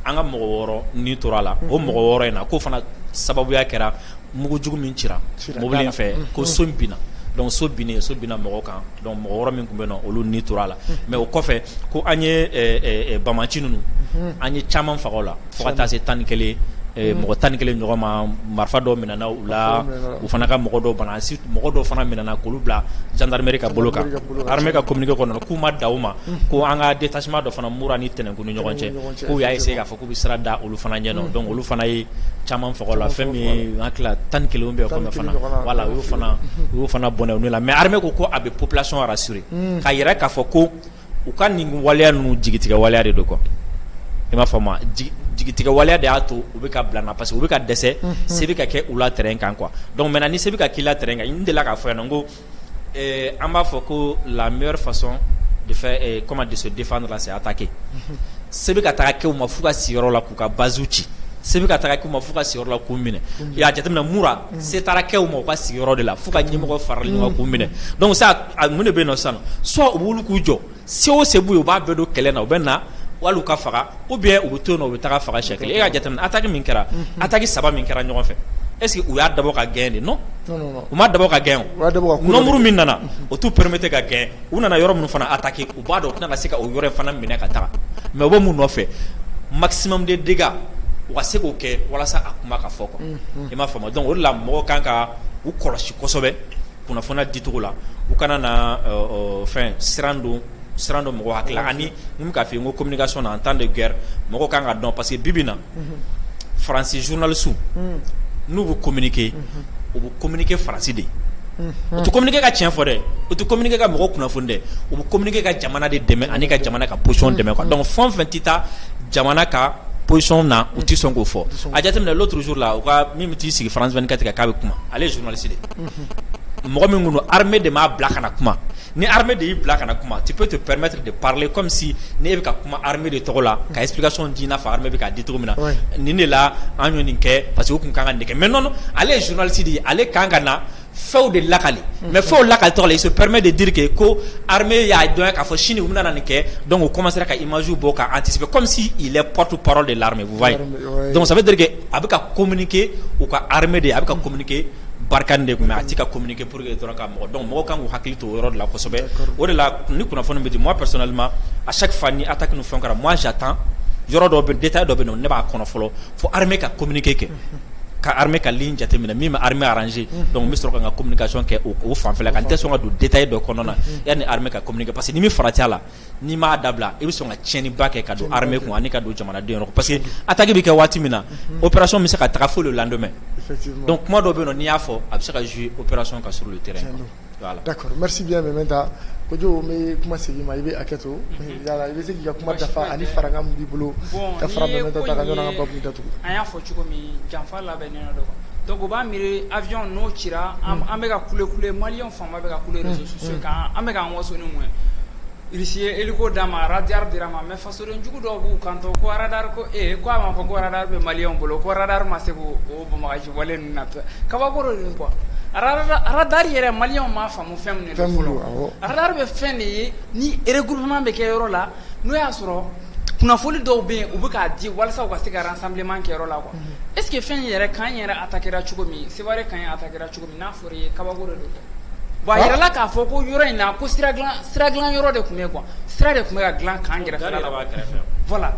an ka mɔgɔ 6 ni tora la o mɔgɔ 6 in na k'o fana sababuya kɛra mugujugu min cira mobili in fɛ ko so in binna donc so binna mɔgɔ kan donc mɔgɔ 6 min tun bɛ yen nɔ olu ni tora la mais o kɔfɛ ko an ye Bamaci ninnu an ye caman faga o la fo ka taa se 11 mɔgɔ 11 ɲɔgɔn ma marifa dɔ minɛna u la u fana ka mɔgɔ dɔ bana mɔgɔ dɔ fana minɛna k'olu bila gendarmerie ka bolo kan armée ka communiqué kɔnɔ k'u ma da u ma ko an ka détachement dɔ fana Mura ni Tɛnɛnkun ni ɲɔgɔn cɛ k'u y'a essayé k'a fɔ k'u bɛ sira da olu fana ɲɛ donc olu fana ye caman fɔgɔ la fɛn min ye an tila 11 bɛ kɔnɔ fana voilà u y'o fana bɔnɛ u la mais armée ko a bɛ population rassurer k'a yɛrɛ k'a fɔ ko u ka nin waleya ninnu jigitigɛ waleya de don quoi i m'a faamu jigitigɛ waleya de y'a to u bɛ ka bila na parce que u bɛ ka dɛsɛ se bɛ ka kɛ u la terrain kan quoi donc maintenant ni se bɛ ka k'i la terrain kan n delila k'a fɔ yan nɔ ko an b'a fɔ ko la meilleure façon de faire de se défendre là c'est attaquer se bɛ ka taga kɛ u ma f'u ka siyɔrɔ la k'u ka base ci se bɛ ka taga kɛ u ma f'u ka siyɔrɔ la k'u minɛ i y'a jateminɛ Mura se taara kɛ u ma u ka siyɔrɔ de la f'u ka ɲɛmɔgɔ farali ɲɔgɔn k'u minɛ donc ça mun de bɛ yen nɔ sisan soit u b'olu k'u jɔ se o se b'u ye u b'a bɛɛ don kɛlɛ na u bɛ na wali u ka faga ou bien u bɛ to yen nɔ u bɛ taga faga siɲɛ kelen e ka jateminɛ attaque min kɛra attaque 3 min kɛra ɲɔgɔn fɛ est ce que u y'a dabɔ ka gagner de non u ma dabɔ ka gagner o nombre min nana o t'u permettre ka gagner u nana yɔrɔ minnu fana attaquer u b'a dɔn u tɛna ka se ka o yɔrɔ in fana minɛ ka taga mais u bɛ mun nɔfɛ maximum de dégâts u ka se k'o kɛ walasa a kuma ka fɔ quoi i m'a faamu donc o de la mɔgɔw kan ka u kɔlɔsi kosɛbɛ kunnafoniya dicogo la u kana na fɛn siran don mɔgɔ hakili la ani n bɛ k'a fɔ n ko communication na en temps de guerre mɔgɔw kan ka dɔn parce que bibi na faransi journalistes n'u bɛ communiquer u bɛ communiquer faransi de u tɛ communiquer ka tiɲɛ fɔ dɛ u tɛ communiquer ka mɔgɔ kunnafoni dɛ u bɛ communiquer ka jamana de dɛmɛ ani ka jamana ka position dɛmɛ quoi donc fɛn o fɛn tɛ taa jamana ka position na u tɛ sɔn k'o fɔ a jateminɛ l'autre jour la u ka min bɛ t'i sigi France 24 kan k'a bɛ kuma ale ye journaliste de mɔgɔ min kun don armée de m'a bila ka na kuma ni armée de y'i bila ka na kuma tu peux te permettre de parler comme si ne e bɛ ka kuma armée de tɔgɔ la ka explication di i n'a fɔ armée bɛ k'a di cogo min na nin de la an y'o nin kɛ parce que u kun kan ka nin kɛ mais non ale ye journaliste de ye ale kan ka na fɛnw de lakali mais fɛnw lakali tɔgɔ la il se permet de dire que ko armée y'a dɔn k'a fɔ sini u bɛna na nin kɛ donc u commencera ka image bɔ ka anticiper comme si il est porte-parole de l'armée vous voyez donc ça veut dire que a bɛ ka communiquer u ka armée de a bɛ ka communiquer barikani de kun mais a ti ka communiquer pour que dɔrɔn ka mɔgɔ donc mɔgɔw kan k'u hakili to o yɔrɔ de la kosɛbɛ o de la ni kunnafoni bɛ di moi personnellement à chaque fois ni attaque ni fɛn kɛra moi j'attends yɔrɔ dɔ bɛ détail dɔ bɛ yen ne b'a kɔnɔ fɔlɔ fo armée ka communiquer kɛ ka armée ka ligne jateminɛ min bɛ armée arranger donc n bɛ sɔrɔ ka n ka communication kɛ o fanfɛla kan n tɛ sɔn ka don détail dɔ kɔnɔ na yanni armée ka communiquer parce que ni min farati a la n'i m'a dabila i bɛ sɔn ka tiɲɛniba kɛ ka don armée kun ani ka don jamanaden yɔrɔ parce que attaque bɛ kɛ waati min na opération bɛ se ka taga fo le lendemain donc kuma dɔ bɛ yen nɔ n'i y'a fɔ a bɛ se ka jouer opération kan sur le terrain voilà. D'accord, merci bien Mementa. Kojo me kuma segi ma ibe aketo yala ibe segi ka kuma dafa ani faranga mu bi bolo ka fara Mementa ta ka jona ka babu datu an y'a fɔ cogo min janfa labɛnnen dɔ donc o b'a miiri avion n'o cira an bɛ ka kule maliyɛnw fanba bɛ ka kule réseaux sociaux kan an bɛ k'an waso ni mun ye Russie ye hélico d'a ma radar dira ma mais fasoden jugu dɔw b'u kanto ko radar ko ko a ma fɔ ko radar bɛ maliyɛnw bolo ko radar ma se k'o bamagaji wale ninnu na kabakoro de quoi radar yɛrɛ maliyɛnw m'a faamu fɛn min de fɔlɔ radar bɛ fɛn de ye ni regroupement bɛ kɛ yɔrɔ la n'o y'a sɔrɔ kunnafoni dɔw bɛ yen u bɛ k'a di walasa u ka se ka rassemblement kɛ yɔrɔ la quoi est ce que fɛn yɛrɛ kan yɛrɛ attaquera cogo min Sevare kan attaquera cogo min n'a fɔra i ye kabako de don bon a yɛrɛla k'a fɔ ko yɔrɔ in na ko sira dilan yɔrɔ de tun bɛ quoi sira de tun bɛ ka dilan k'an kɛrɛfɛ la voilà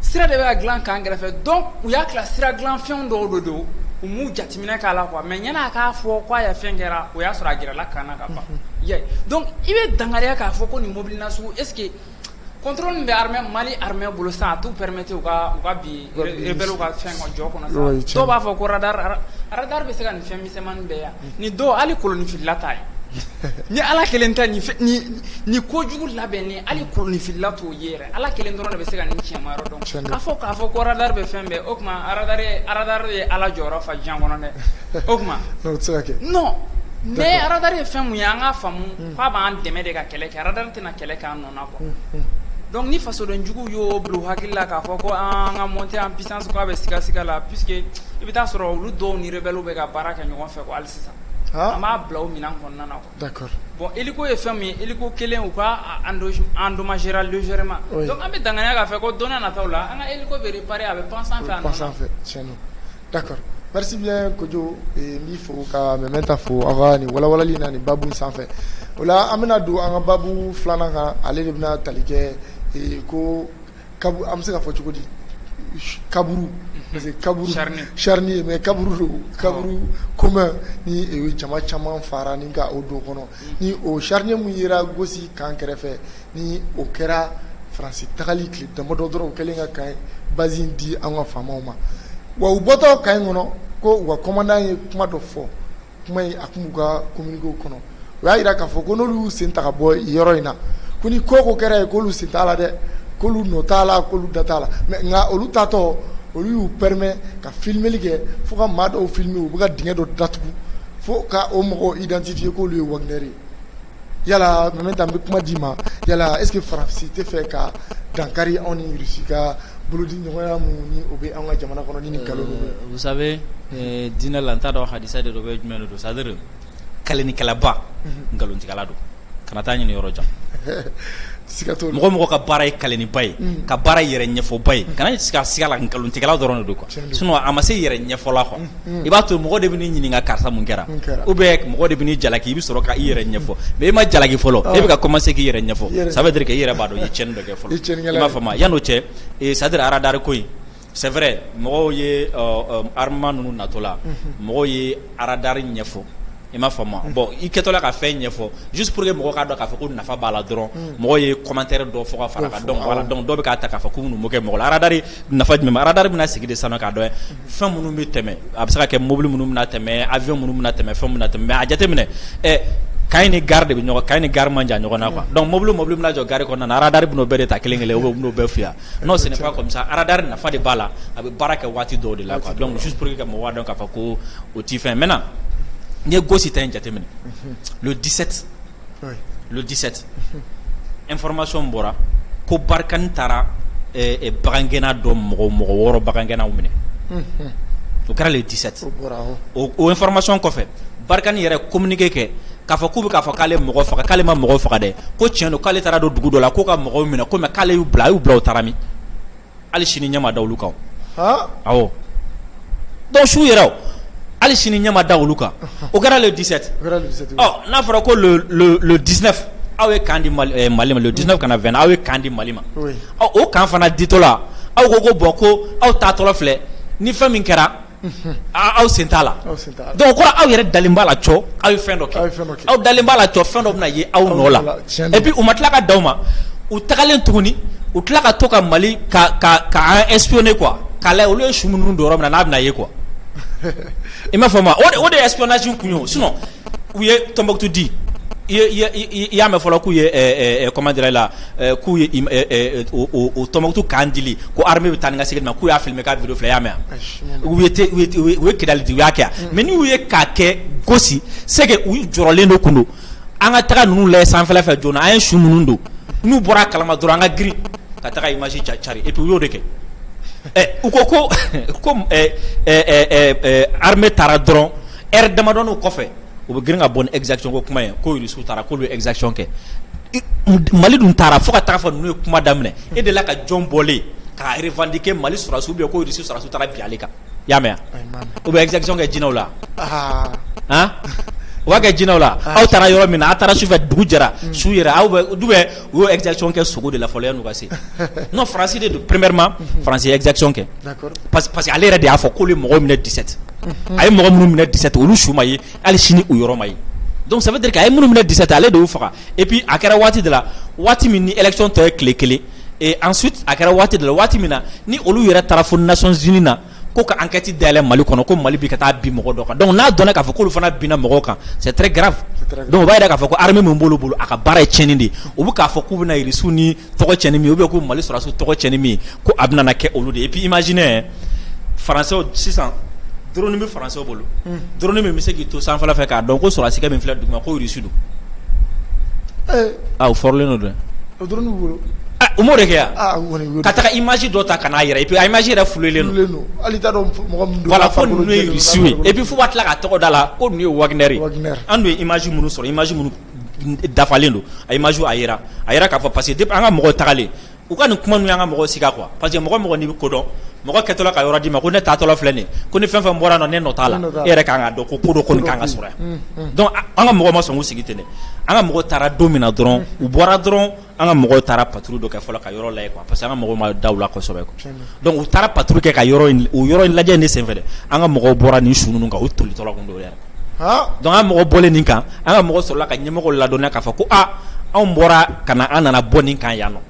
sira de bɛ ka dilan k'an kɛrɛfɛ donc u y'a tila sira dilan fɛnw dɔw de don u m'u jateminɛ k'a la quoi mais ɲɛn'a k'a fɔ k'a ye fɛn kɛra o y'a sɔrɔ a jirala kan na ka ban donc i bɛ dangariya k'a fɔ ko nin mobili nasugu est ce que contrôle min bɛ armée Mali armée bolo sisan a t'u permettre u ka bi rebelle ka fɛn ka jɔ kɔnɔ sisan dɔw b'a fɔ ko radar bɛ se ka nin fɛn misɛnmanin bɛɛ yan nin dɔw hali kolonifilila t'a ye ni ala kelen tɛ ni kojugu labɛn ni hali kolonifilila t'o ye yɛrɛ ala kelen dɔrɔn de bɛ se ka nin tiɲɛma yɔrɔ dɔn k'a fɔ ko radar bɛ fɛn bɛɛ o tuma radar ye ala jɔyɔrɔ fa diɲɛ kɔnɔ dɛ o tuma non mais radar ye fɛn mun ye an k'a faamu k'a b'an dɛmɛ de ka kɛlɛ kɛ radar tɛna kɛlɛ kɛ an nɔ na quoi donc ni fasoden jugu y'o bila u hakili la k'a fɔ ko an ka monter en puissance k'a bɛ siga la puisque i bɛ taa sɔrɔ olu dɔw ni rebelles bɛ ka baara kɛ ɲɔgɔn fɛ quoi hali sisan an b'a bila o minɛn kɔnɔna na quoi d'accord bon hélico ye fɛn min ye hélico kelen u ka endommagera légèrement donc an bɛ danganiya k'a fɛ ko don n'a nataw la an ka hélico bɛ réparer a bɛ pan sanfɛ a nɔ na d'accord merci bien Kojo n b'i fo ka Mementa fo aw ka nin walawalali na nin babu sanfɛ o la an bɛna don an ka babu filanan kan ale de bɛna tali kɛ ko an bɛ se ka fɔ cogo di kaburu parce que kaburu charnier mais kaburu commun ni jama caman fara ni ka o do kɔnɔ ni o charnier mun yera gosi kan kɛrɛfɛ ni o kɛra faransi tagali tile damadɔ dɔrɔn u kɛlen ka kan base di an ka faamaw ma wa u bɔtɔ kan kɔnɔ ko u ka commandant ye kuma dɔ fɔ kuma in a kun b'u ka communiqué kɔnɔ u y'a yira k'a fɔ ko n'olu y'u sen ta ka bɔ yɔrɔ in na ko ni ko kɛra ye k'olu sen t'a la dɛ k'olu nɔ t'a la k'olu da t'a la mais nka olu tatɔ olu y'u permet ka filmeli kɛ fo ka maa dɔw filmer u bɛ ka dingɛ dɔ datugu fo ka o mɔgɔ identifier k'olu ye Wagner ye yala mɛmɛ tan n bɛ kuma d'i ma yala est ce que faransi tɛ fɛ ka dankari anw ni Russie ka bolodi ɲɔgɔnya mun ni o bɛ an ka jamana kɔnɔ ni nkalon vous savez diinɛ la n t'a dɔn hadisa de do bɛ jumɛn de do c'est à dire kalanikɛlaba nkalontigɛla do kana taa ɲini yɔrɔ jan mɔgɔ mɔgɔ ka baara ye kalaniba ye ka baara yɛrɛ ɲɛfɔba ye kana sika siga la nkalontigɛla dɔrɔn de do quoi sinon a ma se yɛrɛ ɲɛfɔla quoi i b'a to mɔgɔ de bɛ n'i ɲininka karisa mun kɛra ou bien mɔgɔ de bɛ n'i jalaki i bɛ sɔrɔ ka i yɛrɛ ɲɛfɔ mais i ma jalaki fɔlɔ e bɛ ka commencer k'i yɛrɛ ɲɛfɔ ça veut dire que i yɛrɛ b'a dɔn i ye tiɲɛni dɔ kɛ fɔlɔ i m'a faamu yan'o cɛ c'est à dire radar ko in c'est vrai mɔgɔw ye armement ninnu natɔla mɔgɔw ye radar ɲɛfɔ i m'a faamu bon i kɛtɔla ka fɛn ɲɛfɔ juste pour que mɔgɔ k'a dɔn k'a fɔ ko nafa b'a la dɔrɔn mɔgɔ ye commentaire dɔ fɔ ka fara kan donc voilà donc dɔw bɛ k'a ta k'a fɔ ko minnu m'o kɛ mɔgɔ la radar nafa jumɛn radar bɛna sigi de sisan k'a dɔn fɛn minnu bɛ tɛmɛ a bɛ se ka kɛ mobile minnu bɛna tɛmɛ avion minnu bɛna tɛmɛ fɛn minnu bɛna tɛmɛ mais a jateminɛ kayi ni gare de bɛ ɲɔgɔn kayi ni gare man jan ɲɔgɔn na quoi donc mobile bɛna jɔ gare kɔnɔna na radar bɛn'o bɛɛ de ta kelen kelen ou bien bɛn'o bɛɛ fiyɛ non ce n'est pas comme ça radar nafa de b'a la a bɛ baara kɛ waati dɔw de la quoi donc juste pour que mɔgɔw ka dɔn k'a fɔ ko o ti fɛn maintenant n'i ye gosi ta in jateminɛ le 17 information bɔra ko Barkani taara bagangɛnna dɔ mɔgɔ 6 bagangɛnnaw minɛ o kɛra le 17 o information kɔfɛ Barkani yɛrɛ communiqué kɛ k'a fɔ k'u bɛ k'a fɔ k'ale mɔgɔ faga k'ale ma mɔgɔ faga dɛ ko tiɲɛ don k'ale taara don dugu dɔ la k'o ka mɔgɔw minɛ ko mais k'ale y'u bila u taara min hali sini ɲɛ ma da olu kan awɔ donc su yɛrɛ hali sini ɲɛ ma da olu kan o kɛra le 17 n'a fɔra ko le 19 aw ye kan di Mali ma le 19 kana 20 aw ye kan di Mali ma o kan fana ditɔ la aw ko bon ko aw taatɔla filɛ ni fɛn min kɛra aw sen t'a la donc kɔrɔ aw yɛrɛ dalen b'a la cɔ aw ye fɛn dɔ kɛ aw dalen b'a la cɔ fɛn dɔ bɛna ye aw nɔ la et puis u ma tila ka d'aw ma u tagalen tuguni u tila ka to ka Mali ka an espionner quoi k'a lajɛ olu ye su minnu don yɔrɔ min na n'a bɛna ye quoi i m'a faamu o de ye espionnage kun ye sinon u ye Tombouctou di i y'a mɛn fɔlɔ k'u ye comment dirais la k'u ye o Tombouctou kan dili ko armée bɛ taa ni ka segin ma k'u y'a filmer k'a vidéo filɛ i y'a mɛn u ye kidali di u y'a kɛ mais n'u ye k'a kɛ gosi c'est que u jɔrɔlen do kun do an ka taga ninnu lajɛ sanfɛla fɛ joona an ye su minnu don n'u bɔra kalama dɔrɔn an ka girin ka taga image cari et puis u y'o de kɛ u ko armée taara dɔrɔn heure damadɔni kɔfɛ u bɛ girin ka bɔ ni exaction ko kuma ye ko Russie taara k'olu ye exaction kɛ Mali dun taara fo ka taga fɔ ninnu ye kuma daminɛ e de la ka jɔn bɔlen ka revendiquer Mali sɔrɔdasiw ou bien ko Russie sɔrɔdasiw taara bin ale kan i y'a mɛn u bɛ exaction kɛ jinɛw la u b'a kɛ jinɛw la aw taara yɔrɔ min na aw taara sufɛ dugu jɛra su yɛrɛ aw bɛ u y'o exaction kɛ sogo de la fɔlɔ yan'u ka se non Faransi de don premièrement Faransi ye exaction kɛ parce que ale yɛrɛ de y'a fɔ k'olu ye mɔgɔw minɛ 17 a ye mɔgɔ minnu minɛ 17 olu su ma ye hali sini u yɔrɔ ma ye donc ça veut dire que a ye minnu minɛ 17 ale de y'u faga et puis a kɛra waati de la waati min ni élection tɔ ye tile kelen et ensuite a kɛra waati de la waati min na ni olu yɛrɛ taara fo Nations Unies na ko ka enquête dayɛlɛ Mali kɔnɔ ko Mali bi ka taa bin mɔgɔ dɔ kan donc n'a dɔnna k'a fɔ k'olu fana binna mɔgɔw kan c'est très grave donc o b'a yira k'a fɔ ko armée min b'olu bolo a ka baara ye tiɲɛni de ye u bɛ k'a fɔ k'u bɛna Russie ni tɔgɔ tiɲɛni min ye ou bien ko Mali sɔrɔdasiw tɔgɔ tiɲɛni min ye ko a bɛna kɛ olu de ye et puis imaginez Français sisan drone bɛ Français bolo drone min bɛ se k'i to sanfɛla fɛ k'a dɔn ko sɔrɔdasikɛ min filɛ duguma ko Russie don o fɔrɔlen don dɛ o drone b'u bolo u m'o de kɛ yan ka taga image dɔ ta ka n'a yɛrɛ et puis a image yɛrɛ fulela don hali t'a dɔn mɔgɔ min don voilà fo ninnu ye Russie ye et puis fo b'a tila ka tɔgɔ da la ko ninnu ye Wagner ye an dun ye image minnu sɔrɔ image minnu dafalen don a image a yira k'a fɔ parce que depuis an ka mɔgɔw tagalen u ka nin kuma ninnu y'an ka mɔgɔw siga quoi parce que mɔgɔ n'i bɛ ko dɔn mɔgɔ kɛtɔla ka yɔrɔ di ma ko ne taatɔla filɛ nin ko ni fɛn fɛn bɔra nɔ ne nɔ t'a la e yɛrɛ kan ka dɔn ko ko dɔ kɔni kan ka sɔrɔ yan donc an ka mɔgɔ ma sɔn k'u sigi ten dɛ an ka mɔgɔ taara don min na dɔrɔn u bɔra dɔrɔn an ka mɔgɔw taara patrouille dɔ kɛ fɔlɔ ka yɔrɔ lajɛ quoi parce que an ka mɔgɔw ma da u la kosɛbɛ quoi donc u taara patrouille kɛ ka yɔrɔ in lajɛ ne senfɛ dɛ an ka mɔgɔw bɔra nin su ninnu kan o tolitɔla kun do yɛrɛ donc an mɔgɔ bɔlen nin kan an ka mɔgɔ sɔrɔla ka ɲɛmɔgɔ ladɔnniya k'a fɔ ko anw bɔra ka na an nana bɔ nin kan yan nɔ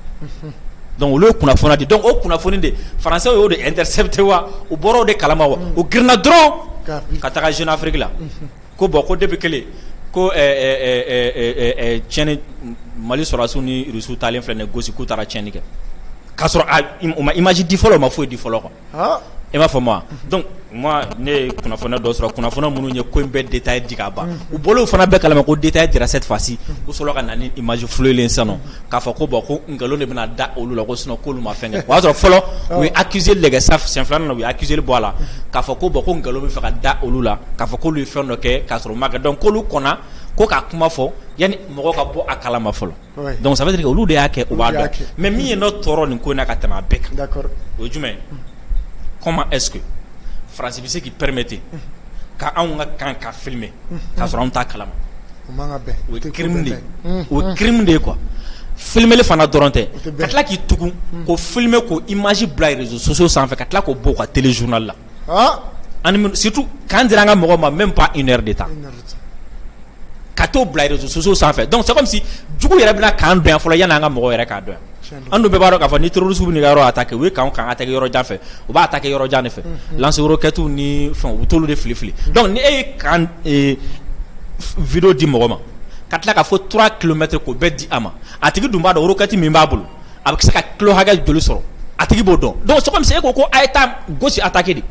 donc olu ye kunnafoni di donc o kunnafoni de français y'o de intercepté wa u bɔra o de kalama wa u girinna dɔrɔn ka taga Jeune Afrique la ko bon ko depuis kelen ko tiɲɛni Mali sɔrɔdasiw ni Rusiw taalen filɛ nin ye Gosi k'u taara tiɲɛni kɛ k'a sɔrɔ u ma image di fɔlɔ u ma foyi di fɔlɔ quoi i m'a fɔ moi donc moi ne ye kunnafoniya dɔ sɔrɔ kunnafoniya minnu ye ko in bɛɛ détail di ka ban u bolo fana bɛɛ kalama ko détail dira cette fois-ci u sɔrɔ ka na ni image fluoyelen sisan nɔ k'a fɔ ko bon ko nkalon de bɛna da olu la ko sinon k'olu ma fɛn kɛ o y'a sɔrɔ fɔlɔ u ye accusé lɛgɛ siɲɛ filanan na u ye accusé bɔ a la k'a fɔ ko bon ko nkalon bɛ fɛ ka da olu la k'a fɔ k'olu ye fɛn dɔ kɛ k'a sɔrɔ u ma kɛ donc k'olu kɔnna ko k'a kuma fɔ yanni mɔgɔ ka bɔ a kalama fɔlɔ donc ça veut dire que olu de y'a kɛ u b'a dɔn mais min ye ne tɔɔrɔ nin ko in na ka tɛmɛ a bɛɛ kan o ye jumɛn comment est-ce que France bɛ se k'i permettre ka anw ka kan ka filmer k'a sɔrɔ anw t'a kalama o ye crime de ye o ye crime de ye quoi filmeli fana dɔrɔn tɛ ka tila k'i tugun ko filmer ko image bila réseaux sociaux sanfɛ ka tila k'o bɔ u ka téléjournal la surtout k'an dira an ka mɔgɔw ma même pas 1 heure de temps ka t'o bila réseaux sociaux sanfɛ donc c'est comme si jugu yɛrɛ bɛna k'an dɔn yan fɔlɔ yanni an ka mɔgɔw yɛrɛ k'a dɔn yan an dun bɛɛ b'a dɔn k'a fɔ ni terroriste bɛ n'i ka yɔrɔ attaquer u ye k'an attaquer yɔrɔ jan fɛ u b'a attaquer yɔrɔ jan de fɛ lancer roquette ni fɛn u bɛ t'olu de fili fili donc ni e ye kan vidéo di mɔgɔ ma ka tila k'a fɔ 3 kilomètres k'o bɛɛ di a ma a tigi dun b'a dɔn roquette min b'a bolo a bɛ se ka kilo hakɛ joli sɔrɔ a tigi b'o dɔn donc c'est comme si e ko a ye taa Gosi attaquer de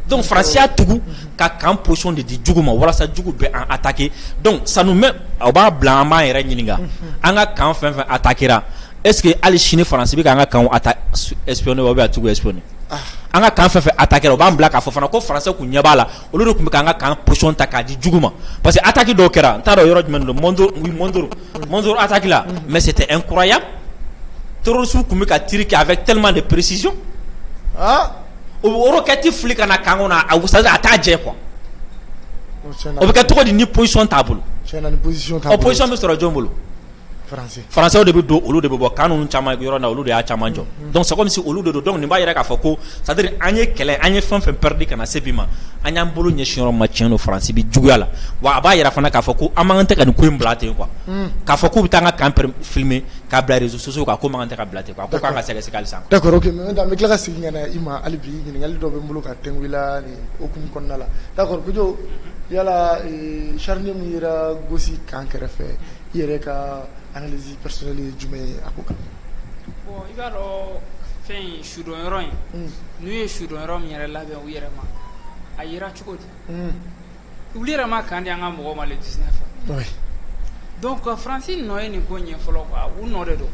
donc France y'a tugu ka kan position de di jugu ma walasa jugu bɛ an attaquer donc ça nous met o b'a bila an b'an yɛrɛ ɲininka an ka kan fɛn fɛn attaquera est-ce que hali sini France bɛ k'an ka kan espionner ou bien a tugu espionner an ka kan fɛn fɛn attaquera o b'an bila k'a fɔ fana ko France kun ɲɛ b'a la olu de tun bɛ k'an ka kan position ta k'a di jugu ma parce que attaque dɔw kɛra n t'a dɔn yɔrɔ jumɛn don Mondoro attaque la mais c'était incroyable terroristes kun bɛ ka tir kɛ avec tellement de précision o roquette fili ka na kan kɔnɔ a t'a jɛ quoi o bɛ kɛ cogo di ni position t'a bolo position bɛ sɔrɔ jɔn bolo français de bɛ don olu de bɛ bɔ kan ninnu caman yɔrɔ na olu de y'a caman jɔ donc c'est comme si olu de don donc nin b'a yɛrɛ k'a fɔ ko c'est à dire an ye kɛlɛ an ye fɛn fɛn perdre ka na se bi ma an y'an bolo ɲɛsin yɔrɔ ma tiɲɛ don France bi juguya la wa a b'a yɛrɛ fana k'a fɔ ko an man kan tɛ ka nin ko in bila ten quoi k'a fɔ k'u bɛ taa an ka kan filmer k'a bila réseaux sociaux kan ko man kan tɛ ka bila ten quoi ko k'an ka sɛgɛsɛgɛ hali sisan. d'accord ok mais n bɛ tila ka segin ka na i ma hali bi ɲininkali dɔ bɛ n bolo ka tɛngu i la nin hokumu kɔnɔna la d'accord Kojo yala charnier min yera Gosi kan kɛrɛfɛ i yɛrɛ ka analyse personnelle ye jumɛn ye a ko kan. bon i b'a dɔn fɛn sudɔnyɔrɔ in n'u ye sudɔnyɔrɔ min yɛrɛ labɛn u yɛrɛ ma a yera cogo di olu yɛrɛ ma kan di an ka mɔgɔw ma le 19 donc France nɔ ye nin ko ɲɛ fɔlɔ quoi u nɔ de don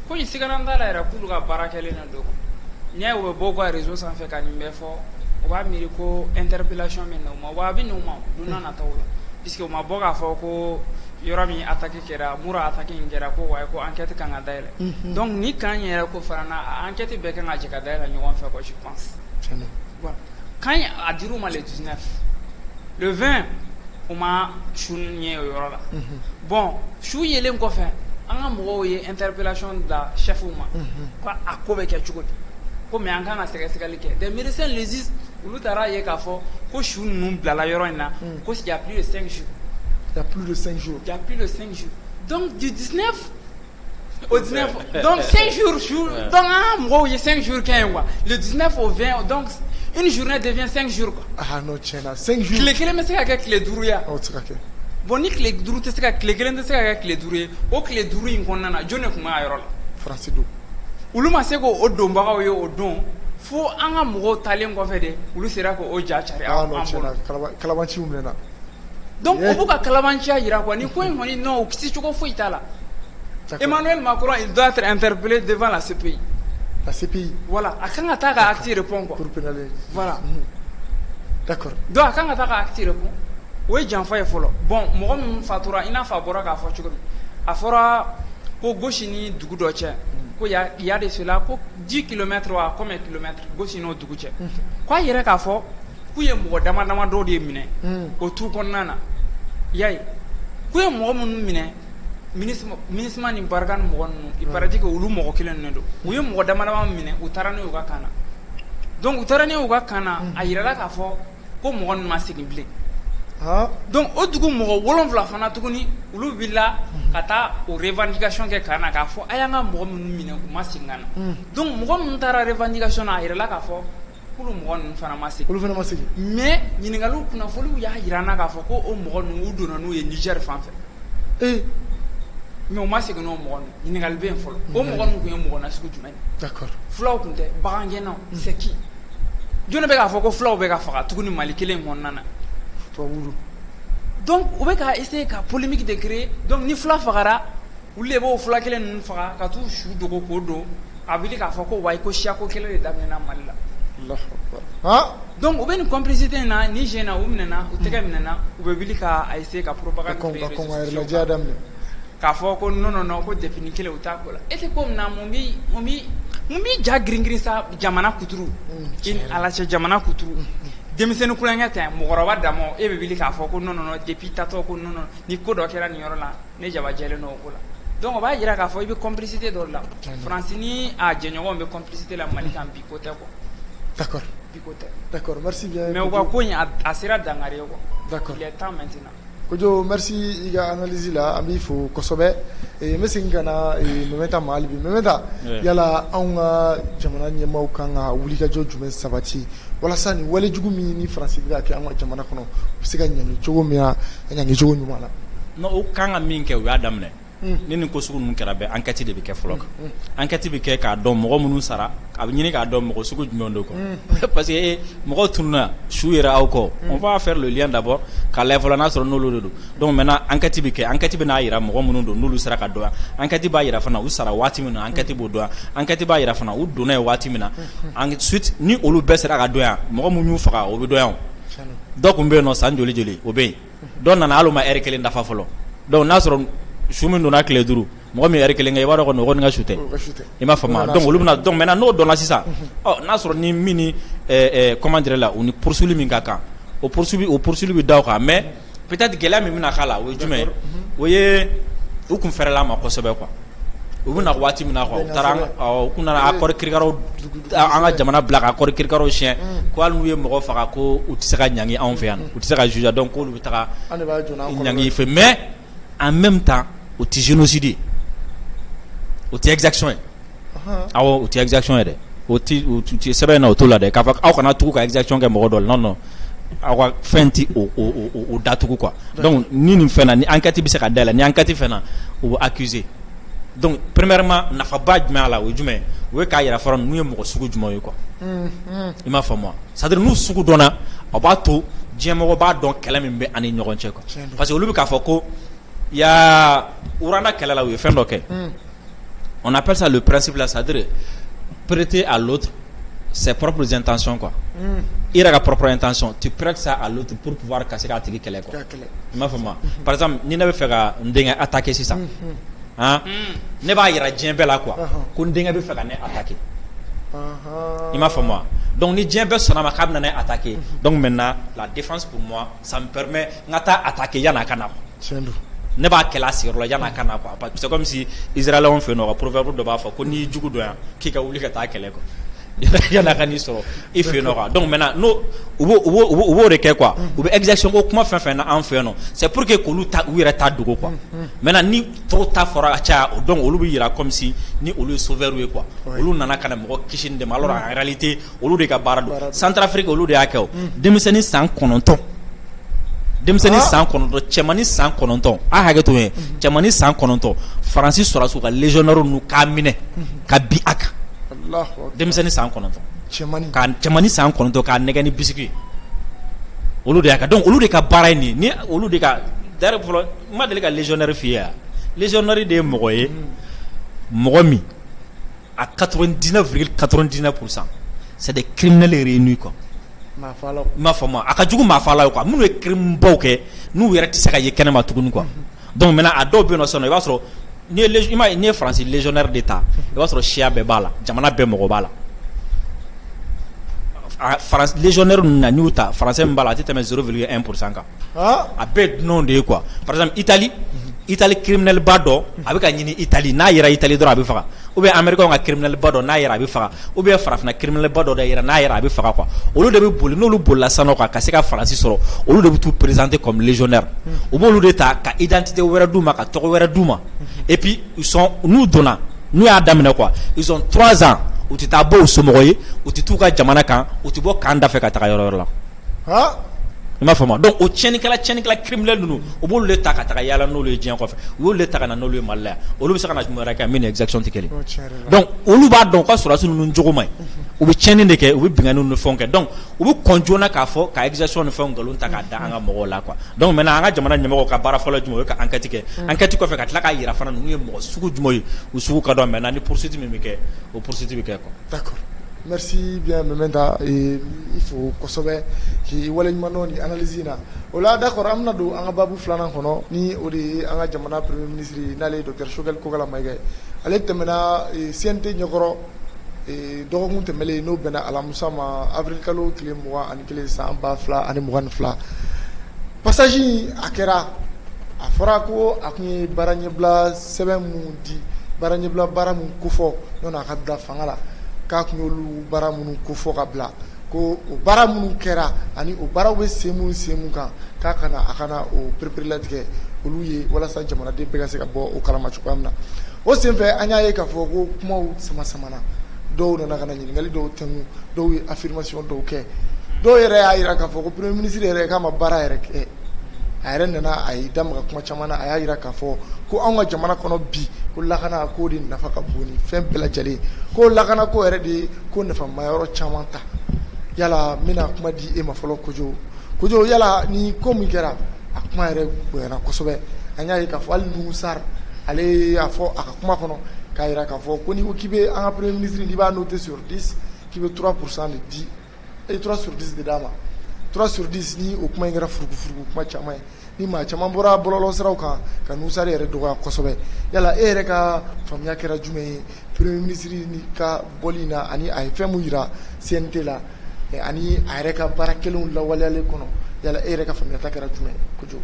ko in sigaran t'a la yɛrɛ k'olu ka baara kɛlen de don n'i y'a ye u bɛ bɔ u ka réseau sanfɛ ka nin bɛɛ fɔ u b'a miiri ko interpellation bɛ na u ma wa a bɛ na u ma don n'a nataw la puisque u ma bɔ k'a fɔ ko yɔrɔ min attaque kɛra mura attaque in kɛra ko wayi ko enquête kan ka dayɛlɛ donc ni kan yɛrɛ ko fana na enquête bɛɛ kan ka jɛ ka dayɛlɛ ɲɔgɔn fɛ quoi je pense voilà kan a dir'u ma le 19 le 20 u ma su ɲɛ o yɔrɔ la bon su yelen kɔfɛ an ka mɔgɔw ye interpellation da chefw ma ko a ko bɛ kɛ cogo di ko mais an kan ka sɛgɛsɛgɛli kɛ des médecins légistes olu taara ye k'a fɔ ko su ninnu bilala yɔrɔ in na ko il y a plus de 5 jours. Il y a plus de 5 jours. Il y a plus de 5 jours. Donc, du 19 au 19. Donc, 5 jours. Donc, il y a 5 jours. Le 19 au 20. Donc, une journée devient 5 jours. Ah non, tiens, 5 jours. Les clés, mais c'est avec les dourouillas. Oh, c'est ok. Bon, ni les dourouilles, c'est avec les clés, c'est avec les dourouilles. Au les dourouilles, on en a. Je ne sais pas. Français d'eau. Uluma seko o don baga yo o don fo an ka mɔgɔw talen kɔfɛ de olu sera ko o ja cari an bolo kalabanci minɛna donc o b'u ka kalabanciya yira quoi ni ko in kɔni non kisi cogo foyi t'a la Emmanuel Macron il doit être interpellé devant la CPI voilà a kan ka taa ka acte répond quoi pour pénaliser voilà d'accord donc a kan ka taa ka acte répond o ye janfa ye fɔlɔ bon mɔgɔ min fatura i n'a fɔ a bɔra k'a fɔ cogo min a fɔra ko gauche ni dugu dɔ cɛ ko y a de cela ko 10 km wa combien de kilomètres gauche n'o dugu cɛ ko a yɛrɛ k'a fɔ k'u ye mɔgɔ dama dama dɔw de minɛ o tu kɔnɔna na yayi k'u ye mɔgɔ minnu minɛ MINUSMA ni Barika ni mɔgɔ ninnu il paraît que olu mɔgɔ kelen ninnu don u ye mɔgɔ dama dama minɛ u taara n'u y'u ka kan na donc u taara n'u y'u ka kan na a yirala k'a fɔ ko mɔgɔ ninnu ma segin bilen donc o dugu mɔgɔ 7 fana tuguni olu wulila ka taa o revendication kɛ kan na k'a fɔ a y'an ka mɔgɔ minnu minɛ u ma segin ka na donc mɔgɔ minnu taara revendication na a yirala k'a fɔ k'olu mɔgɔ ninnu fana ma segin olu fana ma segin mais ɲininkaliw kunnafoniw y'a yira an na k'a fɔ ko o mɔgɔ ninnu u donna n'u ye Niger fan fɛ mais u ma segin n'o mɔgɔ ninnu ɲininkali bɛ yen fɔlɔ o mɔgɔ ninnu tun ye mɔgɔ nasugu jumɛn ye d'accord fulaw tun tɛ bagangɛnnaw c'est qui jɔn bɛ k'a fɔ ko fulaw bɛ ka faga tuguni Mali kelen kɔnɔna na donc u bɛ ka essayer ka polémique de créer donc ni fula fagara olu de b'o fula kelen ninnu faga ka t'u su dogo k'o don a wuli k'a fɔ ko wayi ko siyako kɛlɛ de daminɛna Mali la donc u bɛ nin complicité in na ni jeune na u minɛna u tɛgɛ minɛna u bɛ wuli ka essayer ka propagande créer k'a fɔ ko non ko depuis nin kelen u t'a ko la e tɛ ko min na mun bi ja girin sa jamana kuturu ala cɛ jamana kuturu denmisɛnnin kulonkɛ tɛ mɔgɔkɔrɔba damɔ e bɛ wuli k'a fɔ ko non depuis tatɔ ko non ni ko dɔ kɛra nin yɔrɔ la ne jabajɛlen n'o ko la donc o b'a jira k'a fɔ i bɛ complicité dɔ la France ni a jɛɲɔgɔnw bɛ complicité la Mali kan bi ko tɛ quoi d'accord bi ko tɛ d'accord merci bien mais u ka ko in a sera dangari ye quoi d'accord il est temps maintenant Kojo merci i ka analyse la an b'i fo kosɛbɛ n bɛ segin ka na Memeta ma hali bi Memeta yala anw ka jamana ɲɛmaaw kan ka wulikajɔ jumɛn sabati walasa nin walejugu min ni Faransi bɛ ka kɛ an ka jamana kɔnɔ u bɛ se ka ɲangi cogo min na ɲangi cogo ɲuman na non o kan ka min kɛ u y'a daminɛ ni nin ko sugu ninnu kɛra bɛɛ enquête de bɛ kɛ fɔlɔ kan enquête bɛ kɛ k'a dɔn mɔgɔ minnu sara a bɛ ɲini k'a dɔn mɔgɔ sugu jumɛn don quoi parce que mɔgɔw tununa su yɛrɛ aw kɔ on va faire le lien d'abord k'a lajɛ fɔlɔ n'a sɔrɔ n'olu de don donc maintenant enquête bɛ kɛ enquête bɛ n'a jira mɔgɔ minnu don n'olu sera ka dɔn enquête b'a jira fana u sara waati min na enquête b'o dɔn enquête b'a jira fana u donna yen waati min na ensuite ni olu bɛɛ sera ka dɔn yan mɔgɔ minnu y'u faga o bɛ dɔn yan dɔ tun bɛ yen nɔ san joli joli o bɛ yen dɔ nana hali o ma heure kelen dafa fɔlɔ donc n'a sɔrɔ su min donna tile 5 mɔgɔ min heure kelen kɛ i b'a dɔn ko nin ka su tɛ i m'a faamu donc olu bɛna donc maintenant n'o dɔnna sisan n'a sɔrɔ ni min ni comment dirais la u ni poursuivre min ka kan o poursuivre bɛ da o kan mais peut-être gɛlɛya min bɛna k'a la o ye jumɛn ye o ye u kun fɛrɛla a ma kosɛbɛ quoi u bɛna waati min na quoi u taara u kun nana accord kirikaraw an ka jamana bila ka accord kirikaraw siɲɛ ko hali n'u ye mɔgɔ faga ko u tɛ se ka ɲangi anw fɛ yan u tɛ se ka juger donc k'olu bɛ taga ɲangi fɛ mais en même temps o tɛ génocide o tɛ exaction ye awɔ o tɛ exaction ye dɛ o tɛ sɛbɛn na o t'o la dɛ k'a fɔ aw kana tugu ka exaction kɛ mɔgɔ dɔ la non aw ka fɛn tɛ o datugu quoi donc ni nin fɛn na ni enquête bɛ se ka dayɛlɛ ni enquête fɛn na o bɛ accuser donc premièrement nafaba jumɛn a la o ye jumɛn o ye k'a yira fɔlɔ n'u ye mɔgɔ sugu jumɛn ye quoi i m'a faamu wa c'est à dire n'u sugu dɔnna o b'a to diɲɛmɔgɔ b'a dɔn kɛlɛ min bɛ an ni ɲɔgɔn cɛ quoi parce que olu bɛ k'a fɔ ko ya urana kɛlɛ la u ye fɛn dɔ kɛ on appelle ça le principe là, c'est-à-dire prêter à l'autre ses propres intentions quoi i yɛrɛ ka propre intention tu prêtes ça à l'autre pour pouvoir ka se k'a tigi kɛlɛ quoi i m'a faamu wa par exemple ni ne bɛ fɛ ka n denkɛ attaquer sisan ne b'a yira diɲɛ bɛɛ la quoi ko n denkɛ bɛ fɛ ka ne attaquer i m'a faamu wa donc ni diɲɛ bɛɛ sɔnna ma k'a bɛna ne attaquer donc maintenant la défense pour moi ça me permet n ka taa attaquer yanni a ka na ne b'a kɛlɛ a sigiyɔrɔ la yanni a ka na quoi c'est comme si israéliens fɛ yen nɔ ka proverbe dɔ b'a fɔ ko n'i y'i jugu dɔn yan k'i ka wuli ka taa kɛlɛ quoi yanni a ka n'i sɔrɔ i fɛ yen nɔ quoi donc maintenant n'o u b'o de kɛ quoi u bɛ exaction ko kuma fɛn fɛn na an fɛ yen nɔ c'est pour que k'olu ta u yɛrɛ ta dogo quoi maintenant ni tɔw ta fɔra ka caya donc olu bɛ yira comme si ni olu ye sauveur ye quoi olu nana ka na mɔgɔ kisi ni dɛmɛ alors en réalité olu de ka baara don Centrafrique olu de y'a kɛ o denmisɛnnin san 9 denmisɛnnin san 9 cɛmannin san 9 a hakɛ to yen cɛmannin san 9 Faransi sɔrɔsiw ka légionnaires n'u k'a minɛ ka bin a kan denmisɛnnin san 9 cɛmannin san 9 k'a nɛgɛ ni bisiki olu de y'a kɛ donc olu de ka baara ye nin ni olu de ka d'ailleurs fɔlɔ n ma deli ka légionnaire f'i ye yan légionnaire de ye mɔgɔ ye mɔgɔ min à 99,99% c'est des criminels réunis quoi m'a faamu a ka jugu maafala ye quoi minnu ye crime baw kɛ n'u yɛrɛ tɛ se ka ye kɛnɛma tuguni quoi donc maintenant a dɔw bɛ yen nɔ sisan i b'a sɔrɔ n'i ye Faransi légionnaire d'État i b'a sɔrɔ siya bɛɛ b'a la jamana bɛɛ mɔgɔ b'a la France légionnaire ninnu na n'i y'u ta français min b'a la a tɛ tɛmɛ 0,1% kan a bɛɛ dunanw de ye quoi par exemple Italie criminel ba dɔ a bɛ ka ɲini Italie n'a yera Italie dɔrɔn a bɛ faga ou bien américain ka criminel ba dɔ n'a yera a bɛ faga ou bien farafinna criminel ba dɔ yera n'a yera a bɛ faga quoi olu de bɛ boli n'olu bolila sanu kan ka se ka Faransi sɔrɔ olu de bɛ t'u présenter comme légionnaire u b'olu de ta ka identité wɛrɛ d'u ma ka tɔgɔ wɛrɛ d'u ma et puis n'u donna n'u y'a daminɛ quoi ils ont 3 ans u tɛ taa bɔ u somɔgɔ ye u tɛ t'u ka jamana kan u tɛ bɔ kan da fɛ ka taga yɔrɔ wɛrɛ la i m'a faamu donc o tiɲɛnikɛla criminel ninnu u b'olu de ta ka taga yaala n'olu ye diɲɛ kɔfɛ u y'olu de ta ka na n'olu ye Mali la yan olu bɛ se ka na jumɛn wɛrɛ kɛ min ni exaction tɛ kelen donc olu b'a dɔn u ka sɔrɔdasi ninnu jogo man ɲi u bɛ tiɲɛni de kɛ u bɛ binganiw ni fɛnw kɛ donc u bɛ kɔn joona k'a fɔ ka exaction ni fɛnw nkalon ta k'a da an ka mɔgɔw la quoi donc maintenant an ka jamana ɲɛmɔgɔw ka baara fɔlɔ jumɛn o ye ka enquête kɛ enquête kɔfɛ ka tila k'a yira fana ninnu ye mɔgɔ sugu jumɛn ye u sugu ka dɔn maintenant ni poursuite min bɛ kɛ o poursuite bɛ kɛ quoi. D'accord. Merci bien Mementa il faut kosɛbɛ k'i waleɲumandɔn ni analyse in na o la d'accord an bɛna don an ka babu filanan kɔnɔ ni o de ye an ka jamana premier ministre n'ale ye Dr Choguel Kokala Mayiga ale tɛmɛna CNT ɲɛkɔrɔ dɔgɔkun tɛmɛlen n'o bɛnna alamusa ma avril kalo tile 21 san 2022 passage a kɛra a fɔra ko a tun ye baara ɲɛbila sɛbɛn mun di baara ɲɛbila baara mun kofɔ ɲɔna a ka bila fanga la k'a tun y'olu baara minnu kofɔ ka bila ko o baara minnu kɛra ani o baaraw bɛ sen mun kan k'a kana o perepere-latigɛ olu ye walasa jamanaden bɛɛ ka se ka bɔ o kalama cogoya min na o senfɛ an y'a ye k'a fɔ ko kumaw sama-samana dɔw nana ka na ɲininkali dɔw tɛnku dɔw ye affirmation dɔw kɛ dɔw yɛrɛ y'a jira k'a fɔ ko premier ministre yɛrɛ k'a ma baara yɛrɛ kɛ a yɛrɛ nana a y'i da maga kuma caman na a y'a jira k'a fɔ ko anw ka jamana kɔnɔ bi ko lakana k'o de nafa ka bon ni fɛn bɛɛ lajɛlen ko lakana ko yɛrɛ de ye ko nafamayɔrɔ caman ta yala n bɛna kuma di e ma fɔlɔ Kojo yala ni ko min kɛra a kuma yɛrɛ bonyana kosɛbɛ an y'a ye k'a fɔ hali Nuhu Sar ale y'a fɔ a ka kuma kɔnɔ k'a jira k'a fɔ ko n'i ko k'i bɛ an ka premier ministre n'i b'a noter sur 10 k'i bɛ 3% de di 3 sur 10 de d'a ma 3 sur 10 ni o kuma in kɛra furugufurugu kuma caman ye ni maa caman bɔra bɔlɔlɔ siraw kan ka Nuhu Sar yɛrɛ dɔgɔya kosɛbɛ yala e yɛrɛ ka faamuya kɛra jumɛn ye premier ministre ni ka bɔli in na ani a ye fɛn mun jira CNT la ani a yɛrɛ ka baara kelenw lawaleyalen kɔnɔ yala e yɛrɛ ka faamuyata kɛra jumɛn ye Kojo.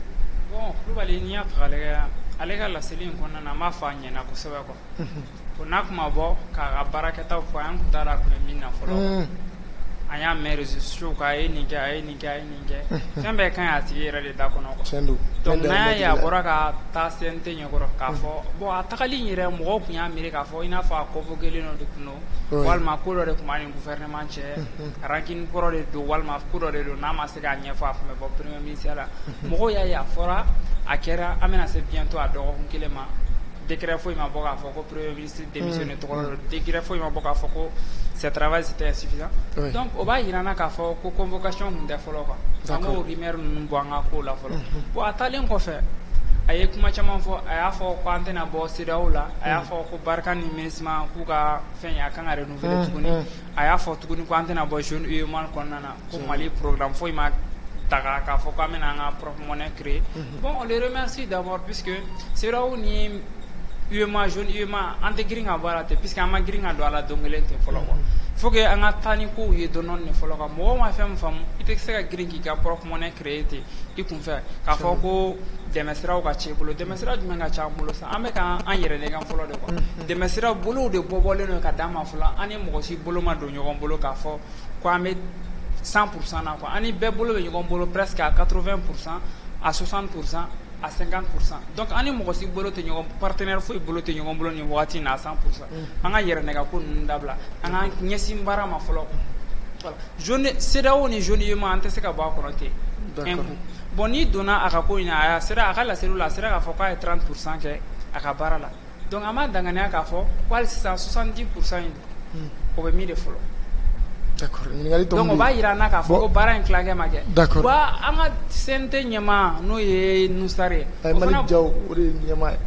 Bon Kulubali n'i y'a ta k'a lajɛ ale ka laseli in kɔnɔna na an b'a fɔ a ɲɛna kosɛbɛ quoi ko n'a tun ma bɔ k'a ka baarakɛtaw fɔ an tun t'a dɔn a tun bɛ min na fɔlɔ an y'a mɛn réseaux sociaux kan a ye nin kɛ fɛn bɛɛ ka ɲi a tigi yɛrɛ de da kɔnɔ quoi donc n'an y'a ye a bɔra ka taa CNT ɲɛkɔrɔ k'a fɔ bon a tagali in yɛrɛ mɔgɔw tun y'a miiri k'a fɔ i n'a fɔ a convoqué len de tun don walima ko dɔ de tun b'a ni gouvernement cɛ ranking kɔrɔ de don walima ko dɔ de don n'a ma se k'a ɲɛfɔ a tun bɛ bɔ premier ministère la mɔgɔw y'a ye a fɔra a kɛra an bɛna se bientôt a dɔgɔkun kelen ma décret foyi ma bɔ k'a fɔ ko premier ministre démissionné tɔgɔ dɔ décret foyi ma bɔ k'a fɔ ko ce travail c'était insuffisant donc o b'a jira n na k'a fɔ ko convocation tun tɛ fɔlɔ quoi an k'o rumeur ninnu bɔ an ka kow la fɔlɔ bon a taalen kɔfɛ a ye kuma caman fɔ a y'a fɔ ko an tɛna bɔ CEDEAO la a y'a fɔ ko Barika ni MINUSMA k'u ka fɛn ye a kan ka renouveler tuguni a y'a fɔ tuguni ko an tɛna bɔ zone UEMOA kɔnɔna na ko Mali programme foyi ma taga k'a fɔ k'an bɛna an ka propre monnaie créer bon on les remercie d'abord puisque CEDEAO ni UEMOA zone UEMOA an tɛ girin ka bɔ a la ten puisque an ma girin ka don a la don kelen ten fɔlɔ quoi faut que an ka taa ni kow ye dɔɔni de fɔlɔ quoi mɔgɔw ma fɛn min faamu i tɛ se ka girin k'i ka propre monnaie créer ten i kun fɛ k'a fɔ ko dɛmɛ siraw ka ci i bolo dɛmɛ sira jumɛn ka ca an bolo sa an bɛ ka an yɛrɛ nɛgɛn fɔlɔ de quoi dɛmɛ sira bolow de bɔbɔlen don ka d'an ma fɔlɔ an ni mɔgɔ si bolo ma don ɲɔgɔn bolo k'a fɔ ko an bɛ 100% na quoi an ni bɛɛ bolo bɛ ɲɔgɔn bolo presque à 80% à 60% à 50%. Donc ani mɔgɔ si bolo tɛ ɲɔgɔn partenaire foyi bolo tɛ ɲɔgɔn bolo ni waati na 100%. An ka yɛrɛ nɛgɛ ko ninnu dabila an ka ɲɛsin baara ma fɔlɔ voilà zone CEDEAO ni zone UEMOA an tɛ se ka bɔ a kɔnɔ ten bon n'i donna a ka ko in a sera a ka laseliw la a sera k'a fɔ k'a ye 30% kɛ a ka baara la donc an b'a danganiya k'a fɔ ko hali sisan 70% in o bɛ min de fɔlɔ donc o b'a jira n na k'a fɔ ko baara in tilankɛ ma kɛ wa an ka CNT ɲɛmaa n'o ye Nuhu Sar ye Malick Diaw o de ye ɲɛmaa ye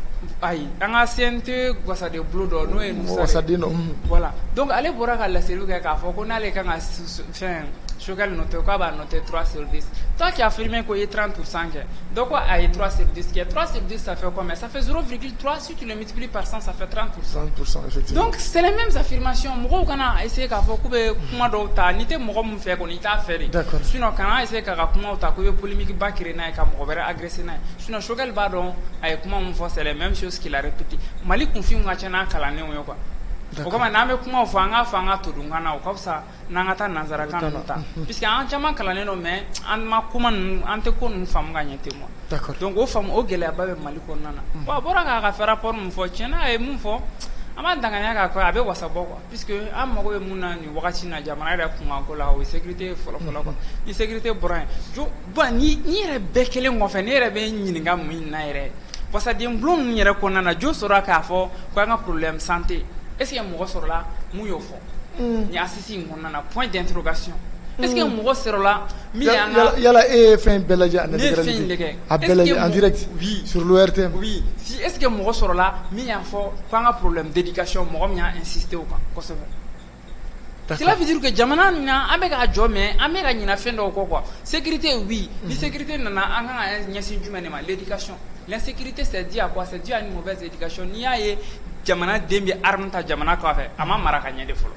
ayi an ka CNT wasaden bolo dɔ n'o ye Nuhu Sar ye voilà donc ale bɔra ka laseliw kɛ k'a fɔ ko n'ale kan ka fɛn Choguel noté quoi, bah noté 3 sur 10. Toi qui as affirmé qu'il y a 30%, donc quoi, il y a 3 sur 10, qui est 3 sur 10, ça fait combien? Ça fait 0,3, si tu le multiplies par 100, ça fait 30%. 30%, effectivement. Donc, c'est les mêmes affirmations. Moi, quand on a essayé de faire comment d'autres, ni te moi me fait qu'on y t'a fait. D'accord. Sinon, quand on a essayé de faire comment d'autres, polémique bakiré na, comme on va agresser na. Sinon, Choguel Badon, avec comment on fait, c'est les mêmes choses qu'il a répété. Mali confirme que tu as calé ou quoi. Okama name kuma fanga to dungana ukausa nangata nazara kanota puisque an chama kalane no mais an ma kuma ante ko nu fam gagné témoin d'accord donc o fam o gele ababe mali ko nana wa bora ka fa rapport mu fo chena e mu fo ama danganya ka ko abe wasabo quoi puisque am mago be munna ni wakati na jamana da kuma ko la o sécurité folo ko ni sécurité boran jo ba ni re bekele ngofe ni re be nyininga mu na re parce que dem blon ni re ko nana jo sora ka fo ko nga problème santé. Est-ce qu'il y a un mot sur là, mouillot fond? Il y a un point d'interrogation. Est-ce qu'il y a un mot sur là, il y a la fin Beladji en direct oui. Sur l'ORTM. Oui. Si est-ce qu'il y a un mot sur là, il y a un problème d'éducation, moi j'ai insisté au camp. Cela veut dire que Jamana n'a pas de job, mais il a fait quoi. Sécurité, oui. L'insécurité n'a pas l'éducation. L'insécurité, c'est dû à quoi? C'est dû à une mauvaise éducation. Il y a Jamana dembi arme ta Jamana quoi fait. Ama marakanya de folo.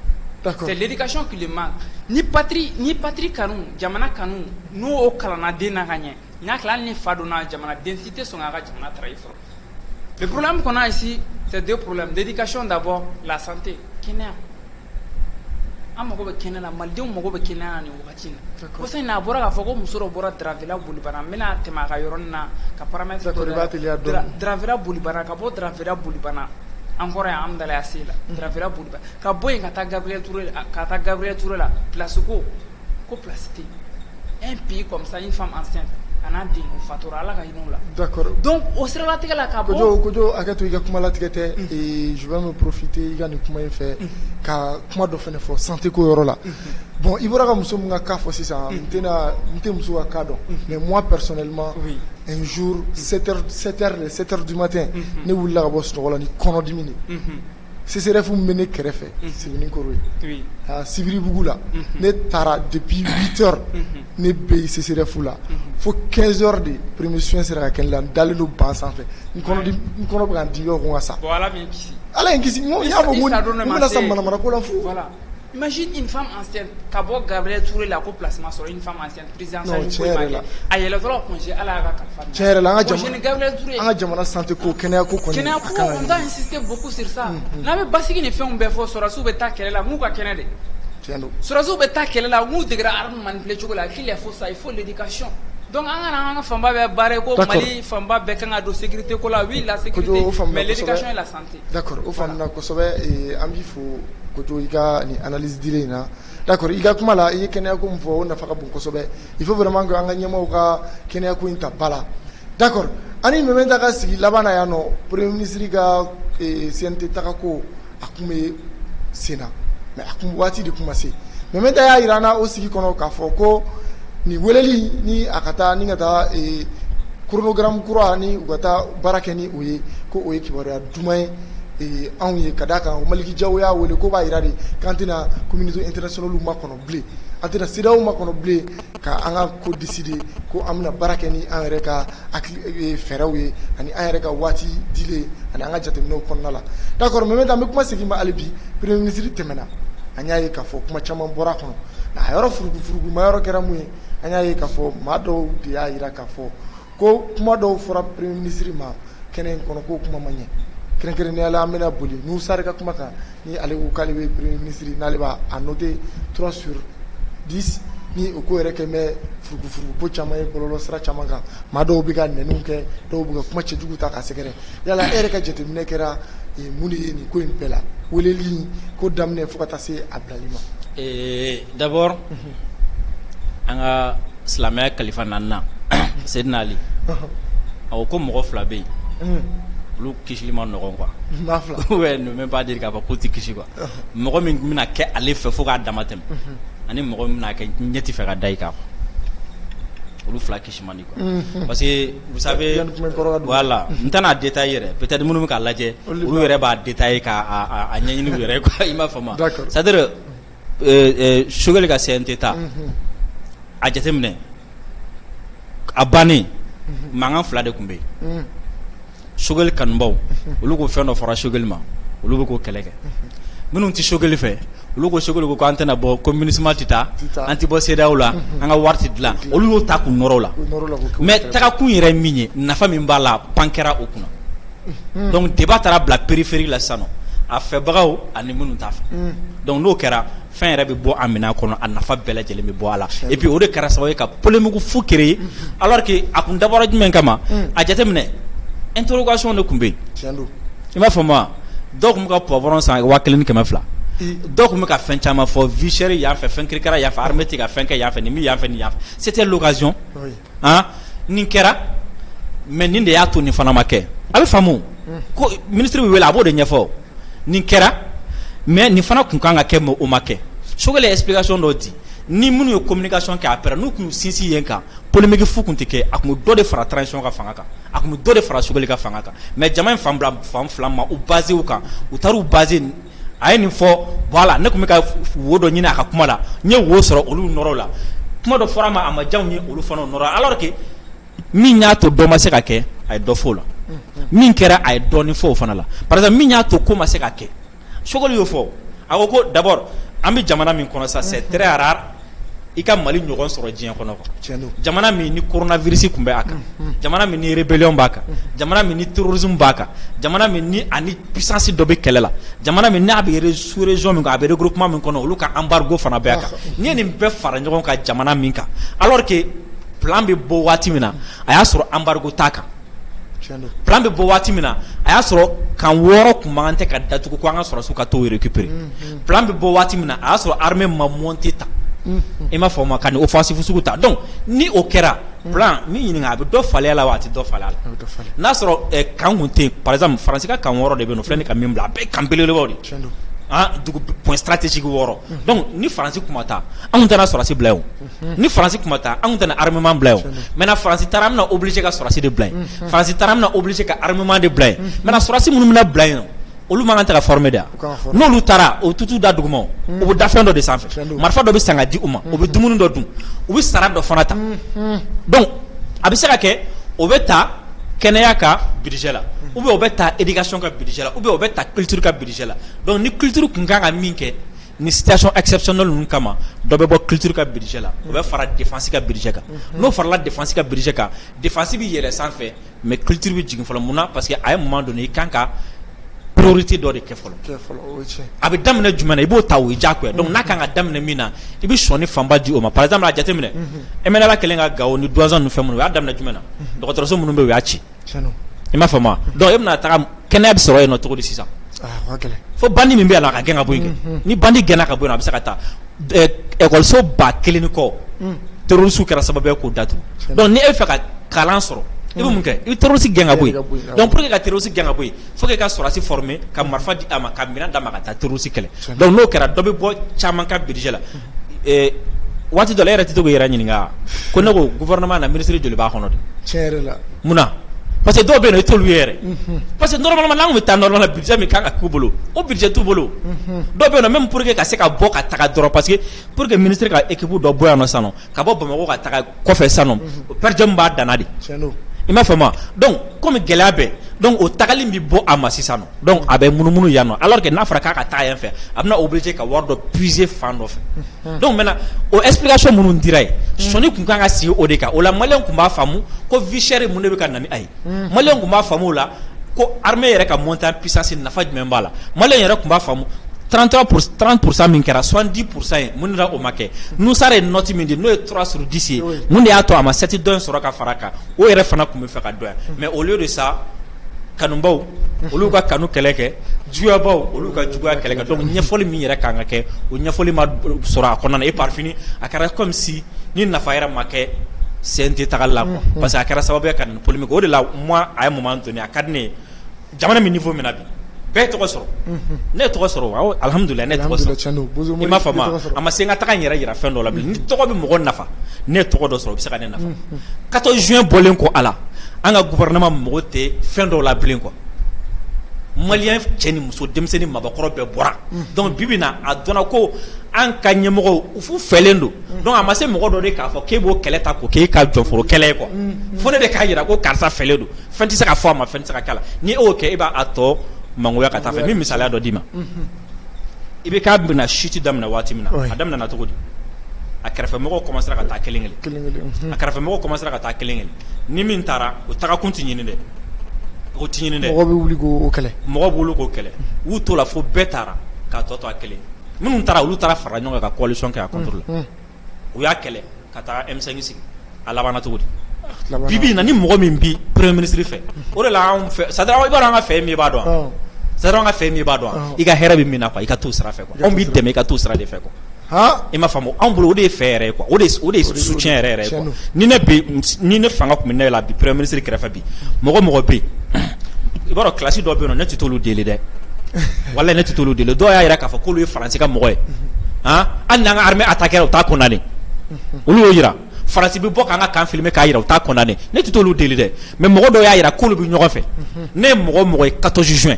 C'est l'éducation qui le manque. Ni patrie canon, Jamana canon. Nous au kalana dena gagné. N'a que là ni fadona Jamana densité son aga Jamana travail folo. Le problème qu'on a ici, c'est deux problèmes. L'éducation d'abord, la santé. Kenya. Amago be Kenya la maldenw mago be Kenya ni wagati na. Ko sai na bora ka foko musoro bora dravela bulibana mena tema ka yoron na ka paramètre dravela bulibana ka bo dravela bulibana encore am dala asila dravela bulibana ka boy ka ta Gabriel Touré la place ko place té un pays comme ça une femme enceinte ana din o fatura ala ka hinola. D'accord. Donc au sera la tigala ka bo kojo akato iga kuma la tigete et je vais me profiter iga ni kuma fait ka kuma do fene fo santé ko yoro la. Bon, il faudra que nous soyons cas aussi ça. Mais moi personnellement, oui. Un jour 7h du matin, nous voulons la bosse nous ni kono dimini. C'est ce rêve mener créfé. C'est venu corroyer. Oui. Ah, Sibiri Bougoula. Ne tara depuis 8h. Ne paye c'est ce rêve là. Faut 15 heures de premier soin sera qu'elle là dans le bas en fait. Nous kono prendre 10 heures on a ça. Voilà bien ici. Allez ici, il y a beaucoup de voilà. Imagine une femme enceinte, Kabo Gabriel Touré la placement sur une femme enceinte, présidentielle. Non, tiens, aïe, le droit congé à la femme. Tiens, là, Gabriel Touré. On santé ko Kenya ko on a insisté beaucoup sur ça. Là, mais basi ne fait un beffo sur la soubeta qu'elle est là, nous quoi Kenya. Sur la soubeta qu'elle est là, nous de armes manipulées chocolat, qu'il faut ça, il faut l'éducation. Donc, on a famba bareko mali famba bekanga do sécurité ko la oui la sécurité mais l'éducation et la santé. D'accord, au fam na ko sobe et ambi fo ko to iga ni analyse dile na. D'accord, iga kuma la i kenya ko mfo na faka bon ko sobe. Il faut vraiment que anga nyama ka kenya ko inta bala. D'accord, ani mementa ka sigi labana ya no premier ministre ga CNT takako akume sena. Mais akum wati de kuma se. Mementa ya irana o sigi kono ka foko ni weleli ni akata ni ngata chronogramme kura ni ugata barakeni oye ko oye kibara dumay anwe kadaka o maliki jaw ya wele ko ba irade kantina communauté internationale ma kono blé atena sidaw ma kono blé ka anga ko décider ko amna barakeni en reka ak ferawe ani en reka wati dile ani anga jatemno konnala d'accord mais même kuma sigi ma alibi premier ministre temena anyaye ka fo kuma chama bora kono na yoro furugu ma yoro kera muye anyaye ka fo ma do dia ira ka fo ko kuma do fora premier ministre ma kenen kono ko kuma manye kenen ni ala amena boli nous sarka kuma ka ni ale ko kalibe premier ministre na ba a noter 3 sur 10 ni o ko reke me furugu po chama e bololo sra chama ga ma do biga nenu ke do buga kuma che jugu ta ka sekere yala ereka jete minekera e muni ni ko impela weleli ko damne fukata se abdalima. D'abord, anga silamɛya kalifa nanna Seydina Ali aw ko mɔgɔ fila bɛ yen olu kisili ma nɔgɔn quoi. Ouais, ne même pas dire k'a fɔ ko ti kisi quoi. Mɔgɔ min bɛna kɛ ale fɛ fo k'a dama tɛmɛ ani mɔgɔ min bɛna kɛ ɲɛ ti fɛ ka da i kan olu fila kisi man di quoi. Parce que vous savez voilà n tɛna détail yɛrɛ peut-être minnu bɛ k'a lajɛ olu yɛrɛ b'a détail k'a ɲɛɲini u yɛrɛ quoi i m'a faamu. C'est-à-dire Choguel ka CNT ta a jateminɛ a bannen mankan 2 de tun bɛ yen Choguel kanubaw olu ko fɛn dɔ fara Choguel ma olu bɛ k'o kɛlɛ kɛ minnu tɛ Choguel fɛ olu ko Choguel ko an tɛna bɔ ko MINUSMA tɛ taa an tɛ bɔ CEDEAO la an ka wari tɛ dilan olu y'o ta k'u nɔrɔ o la mais tagakun yɛrɛ ye min ye nafa min b'a la pan kɛra o kunna donc débat taara bila périphérie la sisan nɔ a fɛbagaw ani minnu t'a fɛ donc n'o kɛra fɛn yɛrɛ bɛ bɔ a minɛn kɔnɔ a nafa bɛɛ lajɛlen bɛ bɔ a la et puis o de kɛra sababu ye ka polémique fu créer alors que a kun dabɔra jumɛn kama a jateminɛ interrogation de tun bɛ yen i m'a faamu dɔw tun bɛ ka poivron san 1200 dɔw tun bɛ ka fɛn caman fɔ vie chère yan fɛ fɛn kirikara yan fɛ armée tɛ ka fɛn kɛ yan fɛ nin min yan fɛ nin yan fɛ c'était l'occasion nin kɛra mais nin de y'a to nin fana ma kɛ a bɛ faamu ko ministre bɛ wele a b'o de ɲɛfɔ nin kɛra mais nin fana kun kan ka kɛ mais o ma kɛ Choguel ye explication dɔ di ni minnu ye communication kɛ après n'u kun sinsin yen kan polémique fu kun tɛ kɛ a kun bɛ dɔ de fara transition ka fanga kan a kun bɛ dɔ de fara Choguel ka fanga kan mais jama in fan fila ma u basé u kan u taara u basé a ye nin fɔ voilà ne kun bɛ ka wo dɔ ɲini a ka kuma la n ye wo sɔrɔ olu nɔrɔ la kuma dɔ fɔra ma a ma diya u ye olu fana nɔrɔ alors que min y'a to dɔ ma se ka kɛ a ye dɔ fɔ o la min kɛra a ye dɔɔnin fɔ o fana la par exemple min y'a to ko ma se ka kɛ Choguel y'o fɔ a ko d'abord an bɛ jamana min kɔnɔ sa c'est très rare i ka Mali ɲɔgɔn sɔrɔ diɲɛ kɔnɔ quoi jamana min ni coronavirus kun bɛ a kan jamana min ni rébellion b'a kan jamana min ni terrorisme b'a kan jamana min ni ani puissance dɔ bɛ kɛlɛ la jamana min n'a bɛ sous région min kan a bɛ regroupement min kɔnɔ olu ka embargo fana bɛ a kan n'i ye nin bɛɛ fara ɲɔgɔn kan jamana min kan alors que plan bɛ bɔ waati min na a y'a sɔrɔ embargo t'a kan plan bɛ bɔ waati min na a y'a sɔrɔ kan 6 kun man tɛ ka datugu ko an ka sɔrɔsiw ka t'o récupérer plan bɛ bɔ waati min na a y'a sɔrɔ armée ma monter ta i m'a fɔ o ma ka nin offensive sugu ta donc ni o kɛra plan min ɲininka a bɛ dɔ falen a la wa a tɛ dɔ falen a la n'a sɔrɔ kan kun tɛ yen par exemple Faransi ka kan 6 de bɛ yen nɔ filɛ nin ka min bila a bɛɛ ye kan belebelebaw de dugu point stratégique 6 donc ni Faransi kuma taa an kun tɛna sɔrɔsi bila yen ni Faransi kuma taa an kun tɛna armement bila yen maintenant Faransi taara an bɛna obligé ka sɔrɔsi de bila yen Faransi taara an bɛna obligé ka armement de bila yen maintenant sɔrɔsi minnu bɛna bila yen olu man kan tɛ ka former de n'olu taara o tutu da duguma u bɛ da fɛn dɔ de sanfɛ marifa dɔ bɛ san ka di u ma u bɛ dumuni dɔ dun u bɛ sara dɔ fana ta donc a bɛ se ka kɛ o bɛ ta kɛnɛya ka budget la ou bien o bɛ ta éducation ka budget la ou bien o bɛ ta culture ka budget la donc ni culture kun kan ka min kɛ ni situation exceptionnelle ninnu kama dɔ bɛ bɔ culture ka budget la o bɛ fara défense ka budget kan n'o farala défense ka budget kan défense bɛ yɛlɛ sanfɛ mais culture bɛ jigin fɔlɔ mun na parce que a ye moment donné i kan ka priorité dɔ de kɛ fɔlɔ a bɛ daminɛ jumɛn na i b'o ta o ye diyagoya donc n'a kan ka daminɛ min na i bɛ sɔnni fanba di o ma par exemple a jateminɛ MNLA kɛlen ka Gao ni douanes ni fɛn minnu o y'a daminɛ jumɛn na dɔgɔtɔrɔso minnu bɛ yen o y'a ci i m'a faamu donc e bɛna taga kɛnɛya bɛ sɔrɔ yen nɔ cogo di sisan fo bandi min bɛ yan nɔ a ka gɛn ka bɔ yen ni bandi gɛnna ka bɔ yen nɔ a bɛ se ka taa ekɔliso 1000 ni kɔ terroristes kɛra sababu ye k'o datugu donc ni e bɛ fɛ ka kalan sɔrɔ i bɛ mun kɛ i bɛ terroriste gɛn ka bɔ yen donc pour que ka terroriste gɛn ka bɔ yen faut que i ka sɔrɔsi former ka marifa di a ma ka minɛn d'a ma ka taa terroriste kɛlɛ donc n'o kɛra dɔ bɛ bɔ caman ka budget la waati dɔ la e yɛrɛ tɛ to k'i yɛrɛ ɲininka ko ne ko gouvernement na ministre joli b'a kɔnɔ de tiɲɛ yɛrɛ la munna parce que dɔw bɛ yen nɔ i t'olu ye yɛrɛ parce que normalement n'an kun bɛ taa normalement budget min kan ka k'u bolo o budget t'u bolo dɔw bɛ yen nɔ même pour que ka se ka bɔ ka taga dɔrɔn parce que pour que ministre ka équipe dɔ bɔ yan nɔ sisan nɔ ka bɔ Bamakɔ ka taga kɔfɛ sisan nɔ pɛrɛdiya min b'a danna de i m'a faamu donc comme gɛlɛya bɛ donc o tagali bɛ bɔ a ma sisan nɔ donc a bɛ munumunu yan nɔ alors que n'a fɔra k'a ka taa yan fɛ a bɛna obligé ka wari dɔ puiser fan dɔ fɛ donc maintenant o explication minnu dira ye sɔnni kun kan ka sigi o de kan o la maliyɛn kun b'a faamu ko vie chère mun de bɛ ka na ni a ye maliyɛn kun b'a faamu o la ko armée yɛrɛ ka monter en puissance nafa jumɛn b'a la maliyɛn yɛrɛ kun b'a faamu 30% min kɛra 70% ye mun de la o ma kɛ Nusara ye note min di n'o ye 3 sur 10 ye mun de y'a to a ma 7 dɔ in sɔrɔ ka fara a kan o yɛrɛ fana kun bɛ fɛ ka dɔ yan mais au lieu de ça kanubaw olu ka kanu kɛlɛ kɛ juguyabaw olu ka juguya kɛlɛ kɛ donc ɲɛfɔli min yɛrɛ kan ka kɛ o ɲɛfɔli ma sɔrɔ a kɔnɔna na et par fini a kɛra comme si ni nafa yɛrɛ ma kɛ CNT tagali la quoi parce que a kɛra sababu ye ka nin polémique o de la moi a ye moment donné a ka di ne ye jamana min niveau min na bi bɛɛ tɔgɔ sɔrɔ ne ye tɔgɔ sɔrɔ alhamdulilayi ne ye tɔgɔ sɔrɔ i m'a faamu a ma se n ka taga n yɛrɛ yira fɛn dɔ la bilen ni tɔgɔ bɛ mɔgɔ nafa ne ye tɔgɔ dɔ sɔrɔ o bɛ se ka ne nafa 14 juin bɔlen kɔ a la an ka gouvernement mago tɛ fɛn dɔw la bilen quoi maliyɛn cɛ ni muso denmisɛnnin mabɔkɔrɔ bɛɛ bɔra donc bi bi in na a dɔnna ko an ka ɲɛmɔgɔw fu fɛlen don donc a ma se mɔgɔ dɔ de k'a fɔ k'e b'o kɛlɛ ta ko k'e ka jɔnforo kɛlɛ ye quoi fo ne de k'a jira ko karisa fɛlen don fɛn tɛ se ka fɔ a ma fɛn tɛ se ka k'a la ni e y'o kɛ e b'a tɔ mangoya ka taa fɛ min misaliya dɔ d'i ma i bɛ k'a bɛna chute daminɛ waati min na a daminɛna cogo di a kɛrɛfɛmɔgɔw commencera ka taa kelen kelen a kɛrɛfɛmɔgɔw commencera ka taa kelen kelen ni min taara o tagakun tɛ ɲini dɛ o tɛ ɲini dɛ mɔgɔ bɛ wuli k'o kɛlɛ mɔgɔ b'olu k'o kɛlɛ u y'u t'o la fo bɛɛ taara k'a tɔ to a kelen minnu taara olu taara fara ɲɔgɔn kan ka coalition kɛ a contre la u y'a kɛlɛ ka taa M5 sigi a labanna cogo di bibi in na ni mɔgɔ min bi premier ministre fɛ o de la anw fɛ c'est à dire i b'a dɔn an ka fɛ min b'a dɔn wa c'est à dire an ka fɛ min b'a dɔn wa i ka hɛrɛ bɛ min na quoi i ka t'o sira fɛ quoi anw b'i dɛmɛ i ka t'o sira de fɛ quoi i m'a faamu anw bolo o de ye fɛ yɛrɛ ye quoi o de ye soutien yɛrɛ yɛrɛ ye quoi ni ne fanga tun bɛ ne la bi premier ministre kɛrɛfɛ bi mɔgɔ bɛ yen i b'a dɔn classe dɔ bɛ yen nɔ ne tɛ t'olu deli dɛ wala ne tɛ t'olu deli dɔw y'a yira k'a fɔ k'olu ye faransi ka mɔgɔ ye hali n'an ka armée attaquera u t'a condamné olu y'o yira faransi bɛ bɔ k'an ka kan filmer k'a yira u t'a condamné ne tɛ t'olu deli dɛ mais mɔgɔ dɔw y'a yira k'olu bɛ ɲɔgɔn fɛ ne ye mɔgɔ ye 14 juin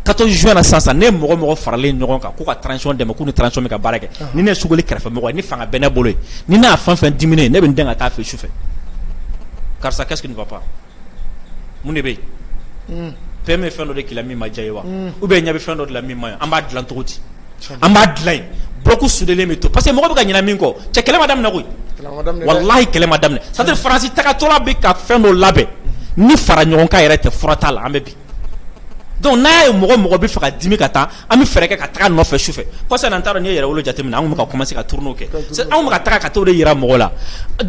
14 juin na sisan ne ye mɔgɔ faralen ɲɔgɔn kan ko ka transition dɛmɛ k'u ni transition bɛ ka baara kɛ ni ne ye Sogoli kɛrɛfɛ mɔgɔ ye ni fanga bɛ ne bolo ye ni ne y'a fɛn fɛn dimine ne bɛ n dɛn ka taa fɛ sufɛ karisa qu'est-ce qui ne va pas mun de bɛ yen PM ye fɛn dɔ de k'i la min ma diya ye wa ou bien ɲɛ bɛ fɛn dɔ de la min ma ɲi an b'a dilan cogo di an b'a dilan yen bloc soudelen bɛ to parce que mɔgɔ bɛ ka ɲinɛ min kɔ cɛ kɛlɛ ma daminɛ koyi walahi kɛlɛ ma daminɛ c'est à dire Faransi tagatɔla bɛ ka fɛn dɔ labɛn ni fara ɲɔgɔn kan yɛrɛ tɛ fura t'a la an bɛ bi donc n'a ye mɔgɔ bɛ fɛ ka dimi ka taa an bɛ fɛɛrɛ kɛ ka taga nɔfɛ sufɛ kɔsa n'an taara n'i ye yɛrɛwolo jateminɛ an bɛ ka commencer ka tourner kɛ anw bɛ ka taga ka t'o de yira mɔgɔ la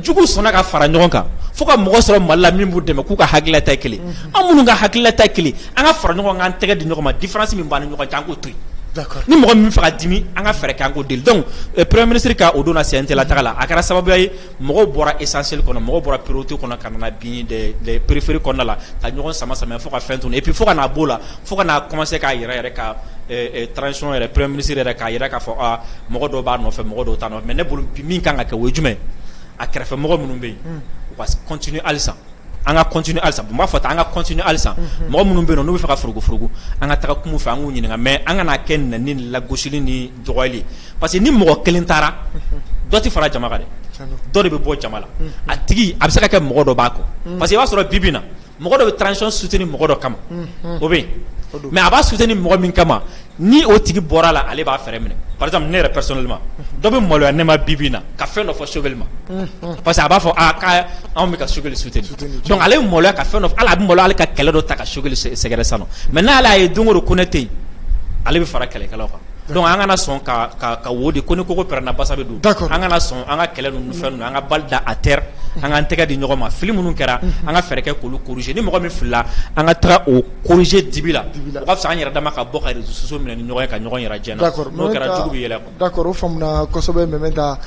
jugu sɔnna ka fara ɲɔgɔn kan fo ka mɔgɔ sɔrɔ Mali la min b'u dɛmɛ k'u ka hakilila ta ye kelen an minnu ka hakilila ta ye kelen an ka fara ɲɔgɔn kan an tɛgɛ di ɲɔgɔn ma différence min b'an ni ɲɔgɔn cɛ an k'o to yen ni mɔgɔ min bɛ fɛ ka dimi an ka fɛɛrɛ kɛ an k'o deli donc premier ministre ka o don na CNT la taga la a kɛra sababuya ye mɔgɔw bɔra essentiel kɔnɔ mɔgɔw bɔra priorité kɔnɔ ka na bin des périphéries kɔnɔna la ka ɲɔgɔn sama fo ka fɛn tunu et puis fo ka n'a b'o la fo ka n'a commencer k'a yɛrɛ yɛrɛ ka transition yɛrɛ premier ministre yɛrɛ k'a yɛrɛ k'a fɔ mɔgɔ dɔw b'a nɔfɛ mɔgɔ dɔw t'a nɔfɛ mais ne bolo bi min kan ka kɛ o ye jumɛn a kɛrɛfɛ mɔgɔ minnu bɛ yen u ka continuer halisa an ka continuer halisa n b'a fɔ tan an ka continuer halisa mɔgɔ minnu bɛ yen n'u bɛ fɛ ka furugu an ka taga kungo fɛ an k'u ɲininka mais an kana kɛ nɛni ni lagosili ni dɔgɔyali parce que ni mɔgɔ kelen taara dɔ tɛ fara jama kan dɛ dɔ de bɛ bɔ jama la a tigi a bɛ se ka kɛ mɔgɔ dɔ b'a kɔ parce que i b'a sɔrɔ bi bi in na mɔgɔ dɔ bɛ transition soutenir mɔgɔ dɔ kama o bɛ yen mais a b'a soutenir mɔgɔ min kama ni o tigi bɔra la ale b'a fɛrɛ minɛ par exemple ne yɛrɛ personnellement dɔ bɛ maloya ne ma bi bi in na ka fɛn dɔ fɔ Sogoli ma parce que a b'a fɔ k'a anw bɛ ka Sogoli soutenir donc ale bɛ maloya ka fɛn dɔ hali a bɛ maloya ale ka kɛlɛ dɔ ta ka Sogoli sɛgɛrɛ sisan nɔ mais n'ale y'a ye don o don ko ne tɛ yen ale bɛ fara kɛlɛkɛlaw kan donc an kana sɔn ka wo de ko ni koko pɛrɛnna basa bɛ don an kana sɔn an ka kɛlɛ ninnu fɛn ninnu an ka bali da a terre an k'an tɛgɛ di ɲɔgɔn ma fili minnu kɛra an ka fɛɛrɛ kɛ k'olu corriger ni mɔgɔ min filila an ka taga o corriger dibi la o ka fisa an yɛrɛ dama ka bɔ ka réseaux sociaux minɛ ni ɲɔgɔn ye ka ɲɔgɔn yɛrɛ jɛn na n'o kɛra jugu bɛ yɛlɛ quoi. D'accord o faamuna kosɛbɛ Mɛmɛta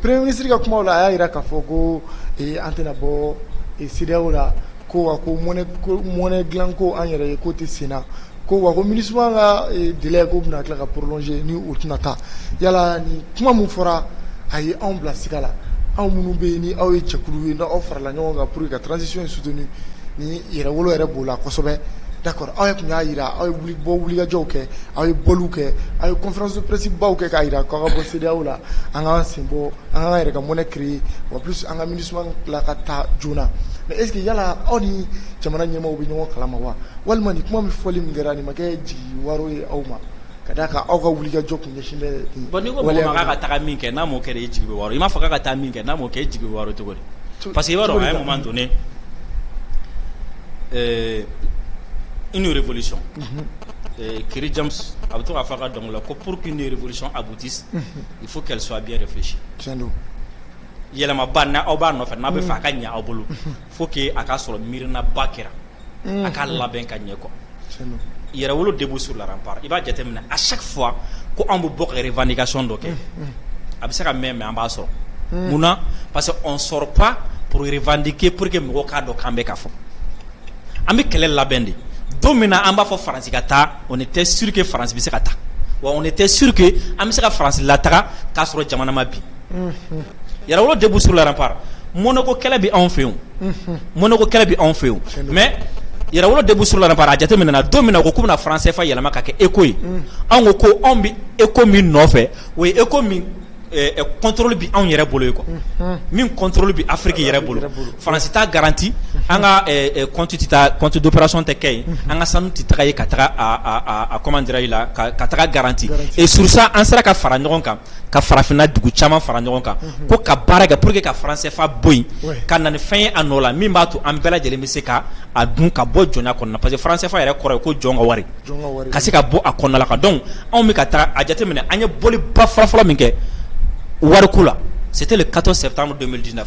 premier ministre ka kumaw la a y'a jira k'a fɔ ko an tɛna bɔ CEDEAO la ko wa ko monnaie dilan ko an yɛrɛ ye k'o tɛ sen na ko wa ko MINUSMA ka délai ko bɛna tila ka prolonger ni o tɛna taa yala ni kuma min fɔra a ye anw bila siga la anw minnu bɛ yen ni aw ye cɛkulu ye n'aw farala ɲɔgɔn kan pour que ka transition in soutenir ni yɛrɛwolo yɛrɛ b'o la kosɛbɛ d'accord aw tun y'a jira aw ye wulikajɔw kɛ aw ye bɔliw kɛ aw ye conférence de presse baw kɛ k'a jira k'aw ka bɔ CEDEAO la an k'an sen bɔ an k'an yɛrɛ ka monnaie créer wa plus an ka MINUSMA tila ka taa joona mais est ce que yala aw ni jamana ɲɛmaaw bɛ ɲɔgɔn kalama wa walima ni kuma min fɔli min kɛra nin ma kɛ jigiwaro ye aw ma ka d'a kan aw ka wulikajɔ kun ɲɛsin bɛ bon ni ko mɔgɔ ma k'a ka taga min kɛ n'a m'o kɛ de e jigi bɛ waro i m'a fɔ k'a ka taa min kɛ n'a m'o kɛ e jigi bɛ waro cogo di parce que i b'a dɔn à un moment donné une révolution Kerry James a bɛ to k'a fɔ a ka dɔnkili la ko pour qu'une révolution aboutisse il faut qu'elle soit bien réfléchie yɛlɛmaba n'aw b'a nɔfɛ n'a bɛ fɛ a ka ɲɛ aw bolo faut que a ka sɔrɔ miirinaba kɛra a ka labɛn ka ɲɛ quoi yɛrɛwolo debout sur la rempart i b'a jateminɛ à chaque fois ko anw bɛ bɔ ka revendication dɔ kɛ a bɛ se ka mɛn mais an b'a sɔrɔ munna parce que on sort pas pour revendiquer pour que mɔgɔw k'a dɔn k'an bɛ ka fɔ an bɛ kɛlɛ labɛn de don min na an b'a fɔ Faransi ka taa on était sûr que Faransi bɛ se ka taa wa on était sûr que an bɛ se ka Faransi lataga k'a sɔrɔ jamana ma bin yɛrɛwolo debout sur la rempart Monaco kɛlɛ bɛ anw fɛ yen mais yɛrɛwolo debu sur la para jate minna don min na ko k'u bɛna franc CFA yɛlɛma ka kɛ éco ye anw ko anw bɛ éco min nɔfɛ o ye éco min contrôle bi anw yɛrɛ bolo ye quoi min contrôle bi Afrique yɛrɛ bolo France t'a garanti an ka compte d'opération tɛ kɛ yen an ka sanu tɛ taga ye ka taga a comment dirais-je la ka taga garanti et sur ça an sera ka fara ɲɔgɔn kan ka farafinna dugu caman fara ɲɔgɔn kan ko ka baara kɛ pour que ka franc CFA bɔ yen ka na ni fɛn ye a nɔ la min b'a to an bɛɛ lajɛlen bɛ se ka a dun ka bɔ jɔnya kɔnɔna parce que franc CFA yɛrɛ kɔrɔ ye ko jɔn ka wari ka se ka bɔ a kɔnɔna la ka donc anw bɛ ka taga a jateminɛ an ye bɔliba fɔlɔ min kɛ wariko la c'était le 14 septembre 2019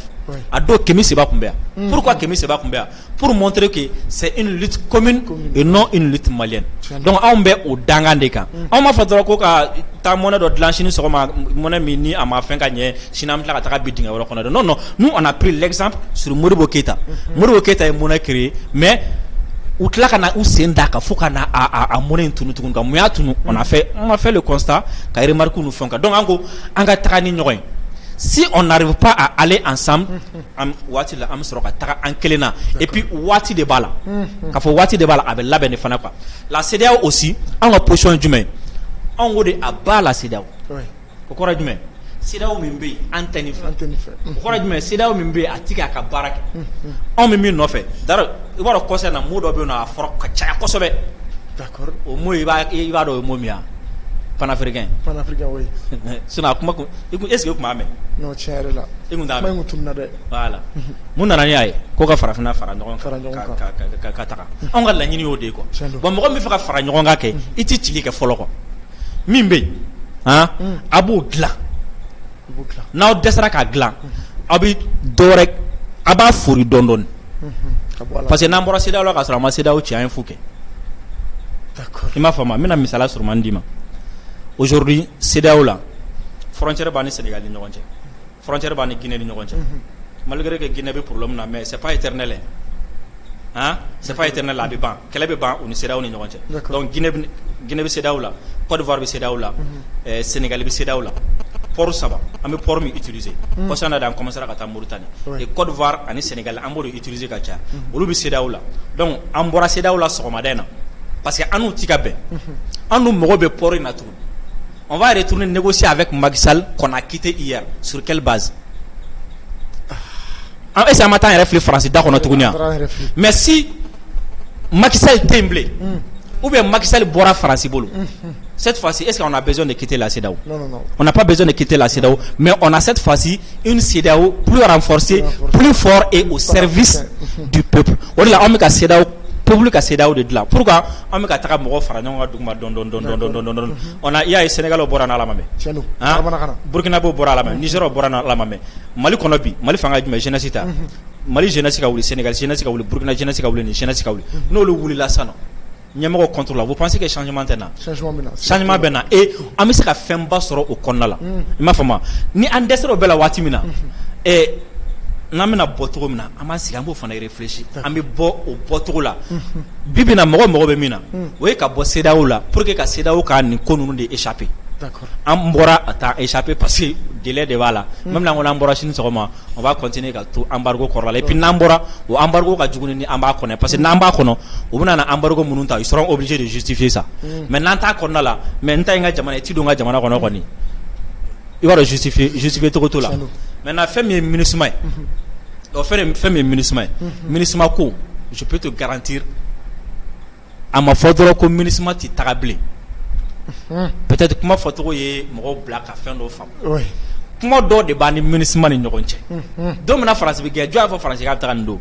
a do Kémi Séba kun bɛ yan pourquoi Kémi Séba kun bɛ yan pour montrer que c'est une lutte commune et non une lutte malienne donc anw bɛ o dangan de kan anw ma fɔ dɔrɔn ko ka taa monnaie dɔ dilan sini sɔgɔma monnaie min ni a ma fɛn ka ɲɛ sini an bɛ tila ka taga bi dingɛ wɛrɛ kɔnɔ non nous on a pris l'exemple sur Modibo Keita Modibo Keita ye monnaie créée mais u tila ka na u sen da ka fo ka na a monnaie in tunu tugun ka mun y'a tunu on a fait le constat ka remarque nu fɛn kan donc an ko an ka taga ni ɲɔgɔn ye si on n'arrive pas à aller ensemble waati la an bɛ sɔrɔ ka taga an kelen na et puis waati de b'a la k'a fɔ waati de b'a la a bɛ labɛn de fana quoi la CEDEAO aussi an ka position ye jumɛn anw ko de a b'a la CEDEAO o kɔrɔ ye jumɛn CEDEAO min bɛ yen an tɛ nin fɛ o kɔrɔ ye jumɛn CEDEAO min bɛ yen a ti k'a ka baara kɛ anw bɛ min nɔfɛ d'ailleurs i b'a dɔn kɔsɛbɛ na mot dɔ bɛ yen nɔ a fɔra ka caya kosɛbɛ d'accord o mot i b'a dɔn o ye mot min ye panafricain oui sinon a kuma est-ce que o kuma mɛn non tiɲɛ yɛrɛ la i kun t'a mɛn kuma in kun tununa dɛ voilà mun nana ni y'a ye ko ka farafinna fara ɲɔgɔn kan ka taga anw ka laɲini y'o de ye quoi bon mɔgɔ min bɛ fɛ ka fara ɲɔgɔn kan kɛ i tɛ cili kɛ fɔlɔ quoi min bɛ yen a b'o dilan n'aw dɛsɛra k'a dilan aw bɛ dɔwɛrɛ a b'a fori dɔɔni dɔɔni parce que n'an bɔra CEDEAO la k'a sɔrɔ a ma CEDEAO ci an ye fu kɛ i m'a faamu n bɛna misaliya surumani d'i ma aujourd'hui CEDEAO la frontière b'a ni Sénégal ni ɲɔgɔn cɛ frontière b'a ni Guinée ni ɲɔgɔn cɛ malgré que Guinée bɛ problème na mais c'est pas éternel c'est pas éternel a bɛ ban kɛlɛ bɛ ban u ni CEDEAO ni ɲɔgɔn cɛ donc Guinée bɛ CEDEAO la Côte d'Ivoire bɛ CEDEAO la Sénégal bɛ CEDEAO la port saba an bɛ port min utiliser kɔsɔn na de an commencera ka taa Mauritanie et Côte d'Ivoire ani Sénégal an b'o de utiliser ka caya olu bɛ CEDEAO la donc an bɔra CEDEAO la sɔgɔmada in na parce que an n'u ti ka bɛn an n'u mago bɛ port in na tuguni on va retourner négocier avec Macky Sall qu'on a quitté hier sur quelle base est-ce que an ma taa an yɛrɛ fili France da kɔnɔ tuguni mais si Macky Sall tɛ yen bilen ou bien Macky Sall bɔra France bolo cette fois-ci est-ce qu'on a besoin de quitter la CEDEAO? Non. On n'a pas besoin de quitter la CEDEAO, mais on a cette fois-ci une CEDEAO plus renforcée, plus forte et au service du peuple. On a un CEDEAO public à CEDEAO de là. Pourquoi on a un mɔgɔ fara ɲɔgɔn kan duguma dɔn on a il y a Sénégal bɔra na la mamɛ Burkina Faso bɔra la mamɛ Niger bɔra na la mamɛ Mali kɔnɔ bi Mali fanga jumɛn jeunesse ta Mali jeunesse ka wuli Sénégal jeunesse ka wuli Burkina jeunesse ka wuli ni jeunesse ka wuli n'olu wulila sisan ɲɛmɔgɔ contre la vous pensez que changement tɛ na changement bɛ na et an bɛ se ka fɛnba sɔrɔ o kɔnɔna la i m'a faamu ni an dɛsɛra o bɛɛ la waati min na n'an bɛna bɔ cogo min na an b'an sigi an b'o fana réfléchir an bɛ bɔ o bɔcogo la bi bi in na mɔgɔ bɛ min na o ye ka bɔ CEDEAO la pour que ka CEDEAO ka nin ko ninnu de échapper an bɔra a taa échapper parce que délai de b'a la même n'an ko n'an bɔra sini sɔgɔma on va continuer ka to embargo kɔrɔla la et puis n'an bɔra o embargo ka jugu ni an b'a kɔnɔ parce que n'an b'a kɔnɔ u bɛna na embargo minnu ta ils seront obligés de justifier ça mais n'an t'a kɔnɔna la mais n ta ye n ka jamana ye i t'i don n ka jamana kɔnɔ kɔni i b'a dɔn justifier cogo t'o la maintenant fɛn min ye MINUSMA ye fɛn min ye MINUSMA ye MINUSMA ko je peux te garantir a ma fɔ dɔrɔn ko MINUSMA tɛ taga bilen peut-être kuma fɔcogo ye mɔgɔw bila ka fɛn dɔ faamu kuma dɔ de b'a ni MINUSMA ni ɲɔgɔn cɛ don min na faransi bɛ gɛn jɔn y'a fɔ faransi k'a bɛ taga nin don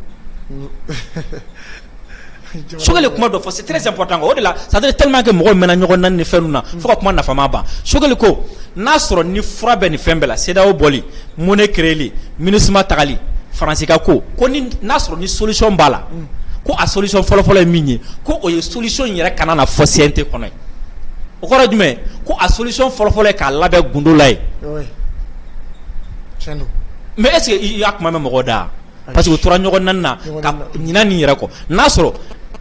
Sogɛli kuma dɔ fɔ c'est très important o de la ça veut dire tellement que mɔgɔw mɛnna ɲɔgɔn na ni fɛn ninnu na fo ka kuma nafa ma ban Sogɛli ko n'a sɔrɔ ni fura bɛ nin fɛn bɛɛ la CEDEAO bɔli monnaie créeli MINUSMA tagali faransi ka ko ni n'a sɔrɔ ni solution b'a la ko a solution fɔlɔfɔlɔ ye min ye ko o ye solution yɛrɛ kana na fɔ CNT kɔnɔ ye o kɔrɔ jumɛn ko a solution fɔlɔfɔlɔ ye k'a labɛn gundo la ye mais est-ce que i y'a kuma mɛn mɔgɔ da parce que o tora ɲɔgɔn naani na ka ɲina nin yɛrɛ kɔ n'a sɔrɔ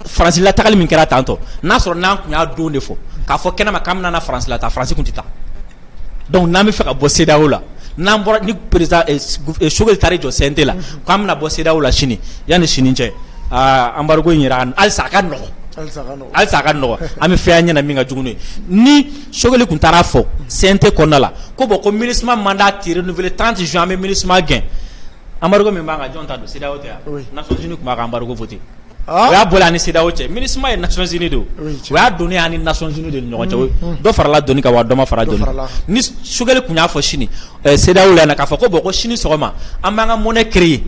faransi la tagali min kɛra tantɔ n'a sɔrɔ n'an tun y'a don de fɔ k'a fɔ kɛnɛma k'an bɛna na faransi la taa faransi tun tɛ taa donc n'an bɛ fɛ ka bɔ CEDEAO la n'an bɔra ni président Sogɛli taara jɔ CNT la k'an bɛna bɔ CEDEAO la sini yanni sini cɛ embargo in yɛrɛ hali sa a ka nɔgɔ hali sa a ka nɔgɔ an bɛ fɛn ɲɛna min ka jugu n'o ye ni Sogɛli kun taara fɔ CNT kɔnɔna la ko bon ko MINUSMA mandat tɛ renouvelé 30 juin an bɛ MINUSMA gɛn embargo min b'an kan jɔn ta don CEDEAO tɛ yan Nations Unies kun b'a ka embargo voté o y'a bɔlen ani CEDEAO cɛ MINUSMA ye Nations Unies de o y'a donné ani Nations Unies de ni ɲɔgɔn cɛ dɔ farala doni kan wa dɔ ma fara doni ni Sogɛli kun y'a fɔ sini CEDEAO la yan k'a fɔ ko bon ko sini sɔgɔma an b'an ka monnaie créer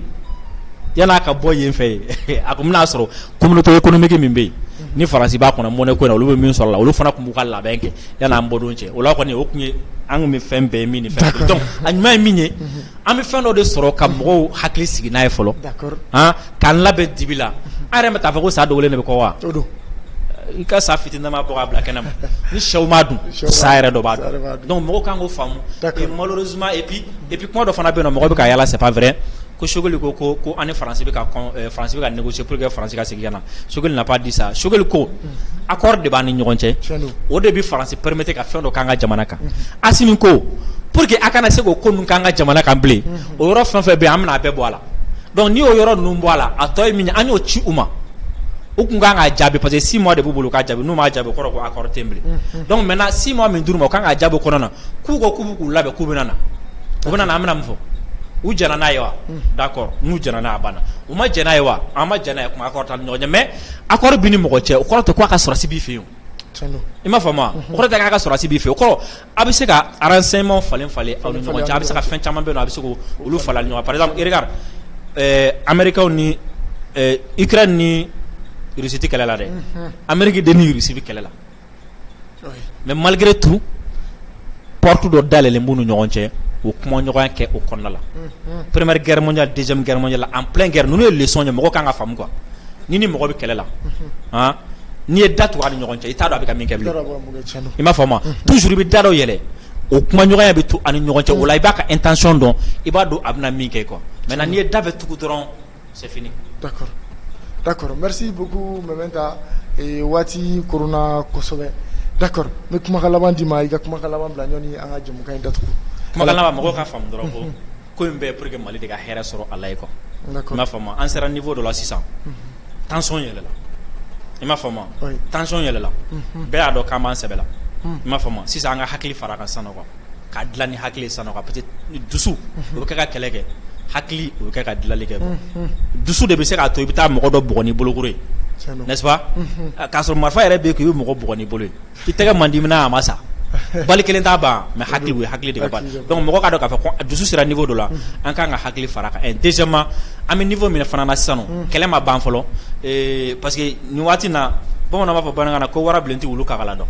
yan'a ka bɔ yen fɛ a kun bɛna sɔrɔ communauté économique min bɛ yen ni Faransi b'a kɔnɔ monnaie ko in na olu bɛ min sɔrɔ la olu fana tun b'u ka labɛn kɛ yan'an bɔdon cɛ o la kɔni o kun ye an kun bɛ fɛn bɛɛ min ni fɛn donc a ɲuman ye min ye an bɛ fɛn dɔ de sɔrɔ ka mɔgɔw hakili sigi n'a ye fɔlɔ k'an labɛn dibi la an yɛrɛ bɛ taa fɔ ko sa dogolen de bɛ kɔ wa i ka sa fitininama bɔ k'a bila kɛnɛ ma ni sɛw m'a dun sa yɛrɛ dɔ b'a dun donc mɔgɔw kan k'o faamu et malheureusement et puis kuma dɔ fana bɛ yen nɔ mɔgɔ bɛ ka yala c'est pas vrai ko Sogɛli ko ani Faransi bɛ ka négocier pour que Faransi ka segin ka na Sogɛli n'a pas dit ça Sogɛli ko accord de b'an ni ɲɔgɔn cɛ o de bɛ Faransi permettre ka fɛn dɔ k'an ka jamana kan Asimi ko pour que a kana se k'o ko ninnu k'an ka jamana kan bilen o yɔrɔ fɛn fɛn bɛ yen an bɛna a bɛɛ bɔ a la donc n'i y'o yɔrɔ ninnu bɔ a la a tɔ ye min ye an y'o ci u ma u kun kan k'a jaabi parce que 6 mois de b'u bolo k'a jaabi n'u m'a jaabi o kɔrɔ ko accord tɛ yen bilen donc maintenant 6 mois min d'u ma u kan k'a jaabi o kɔnɔ na k'u ko k'u bɛ k'u labɛn k'u bɛ na u bɛ na an bɛna mun fɔ u jɛna n'a ye wa d'accord n'u jɛna n'a ye a banna u ma jɛn n'a ye wa an ma jɛn n'a ye kuma accord t'an ni ɲɔgɔn cɛ mais accord bi ni mɔgɔ cɛ o kɔrɔ tɛ ko a ka sɔrɔsi b'i fɛ yen i m'a faamu wa o kɔrɔ tɛ k'a ka sɔrɔsi b'i fɛ yen o kɔrɔ a bɛ se ka renseignement falen aw ni ɲɔgɔn cɛ a bɛ se ka fɛn caman bɛ yen nɔ a bɛ se k'olu falen ɲɔgɔn par exemple regarde Américains ni Ukraine ni Russie tɛ kɛlɛ la dɛ Amérique de ni Russie bɛ kɛlɛ la mais malgré tout porte dɔ dayɛlɛlen b'u ni ɲɔgɔn cɛ o kuma ɲɔgɔnya kɛ o kɔnɔna la première guerre mondiale deuxième guerre mondiale en plein guerre ninnu ye leçon ye mɔgɔ kan ka faamu quoi ni mɔgɔ bɛ kɛlɛ la n'i ye da tugu a ni ɲɔgɔn cɛ i t'a dɔn a bɛ ka min kɛ bilen i m'a faamu toujours i bɛ da dɔ yɛlɛ o kuma ɲɔgɔnya bɛ to a ni ɲɔgɔn cɛ o la i b'a ka intention dɔn i b'a dɔn a bɛna min kɛ quoi maintenant n'i ye da bɛ tugu dɔrɔn c'est fini. D'accord merci beaucoup Mementa waati korona kosɛbɛ d'accord n bɛ kumakan laban d'i ma i ka kumakan laban bila ɲɔni an ka jɛmukan in datugu. kumakan laban mɔgɔw ka faamu dɔrɔn ko in bɛɛ pour que Mali de ka hɛrɛ sɔrɔ a la ye quoi i m'a faamu an sera niveau dɔ la sisan tension yɛlɛla i m'a faamu tension yɛlɛla bɛɛ y'a dɔn k'an b'an sɛbɛ la i m'a faamu sisan an ka hakili fara kan sisan quoi ka dilan ni hakili ye sisan quoi peut-être dusu o bɛ kɛ ka kɛlɛ kɛ hakili o bɛ kɛ ka dilanli kɛ quoi dusu de bɛ se k'a to i bɛ taa mɔgɔ dɔ bugɔ n'i bolokoro ye n'est-ce pas k'a sɔrɔ marifa yɛrɛ bɛ yen k'i bɛ mɔgɔ bugɔ n'i bolo ye i tɛgɛ man di mina a ma sa bali kelen t'a ban mais hakili o ye hakili de ka ban donc mɔgɔ ka dɔn k'a fɔ ko dusu sera niveau dɔ la an kan ka hakili fara kan deuxièmement an bɛ niveau min fana na sisan kɛlɛ ma ban fɔlɔ parce que nin waati na bamananw b'a fɔ bamanankan na ko wara bilen tɛ wulu kakala dɔn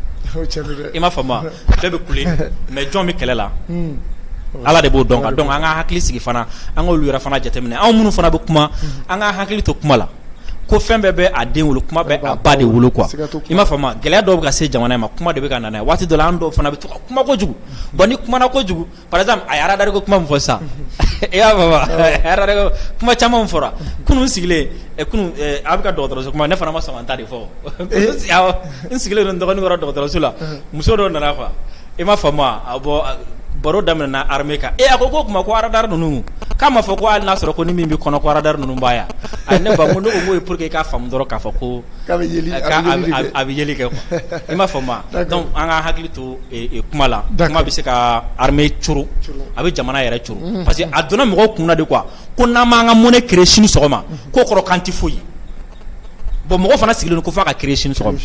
i m'a faamu bɛɛ bɛ kule mais jɔn bɛ kɛlɛ la Ala de b'o dɔn kan donc an ka hakili sigi fana an k'olu yɛrɛ fana jateminɛ anw minnu fana bɛ kuma an ka hakili to kuma la ko fɛn bɛɛ bɛ a den wolo kuma bɛ a ba de wolo quoi i m'a faamu gɛlɛya dɔw bɛ ka se jamana in ma kuma de bɛ ka na n'a ye waati dɔ la an dɔw fana bɛ to ka kuma kojugu bon ni kumana kojugu par exemple a ye radari ko kuma min fɔ sisan i y'a faamu a ye radari ko kuma caman min fɔra kunun sigilen kunun a bɛ ka dɔgɔtɔrɔso kuma ne fana ma sɔn ka n ta de fɔ n sigilen don dɔgɔnin kɔrɔ dɔgɔtɔrɔso la muso dɔw nana quoi i m'a faamu a bɔ baro daminɛna armée kan a ko k'o kuma ko radar ninnu k'a ma fɔ ko hali n'a sɔrɔ ko ni min bɛ kɔnɔ ko radar ninnu b'a yan a ne ba ko ne ko ye pour que i k'a faamu dɔrɔn k'a fɔ ko a bɛ yeli kɛ quoi i m'a faamu donc an ka hakili to kuma la kuma bɛ se ka armée curu a bɛ jamana yɛrɛ curu parce que a donna mɔgɔw kunna de quoi ko n'an m'an ka monnaie créer sini sɔgɔma k'o kɔrɔ k'an tɛ foyi bon mɔgɔ fana sigilen don ko f'a ka créer sini sɔgɔma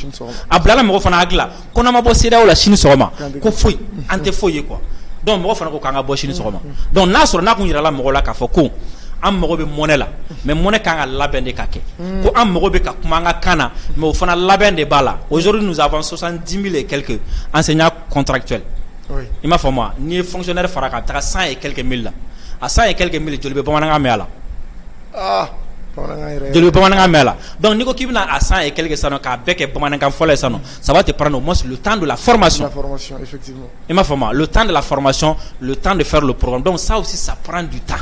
a bilala mɔgɔ fana hakili la ko n'an ma bɔ CEDEAO la sini sɔgɔma ko foyi an tɛ foyi ye quoi donc mɔgɔ fana ko k'an ka bɔ sini sɔgɔma donc n'a sɔrɔ n'a kun yirala mɔgɔw la k'a fɔ ko an mago bɛ monnaie la mais monnaie kan ka labɛn de ka kɛ ko an mago bɛ ka kuma an ka kan na mais o fana labɛn de b'a la aujourd'hui nous avons 70 000 et quelques enseignants contractuels i m'a faamu n'i ye fonctionnaire fara ka taga 100 et quelques mille la a 100 et quelques mille joli bɛ bamanankan mɛn a la joli bɛ bamanankan mɛn a la donc n'i ko k'i bɛna a 100 et quelques sisan k'a bɛɛ kɛ bamanankan fɔlɔ ye sisan ça va te prendre au moins le temps de la formation effectivement i m'a faamu le temps de la formation le temps de faire le programme donc ça aussi ça prend du temps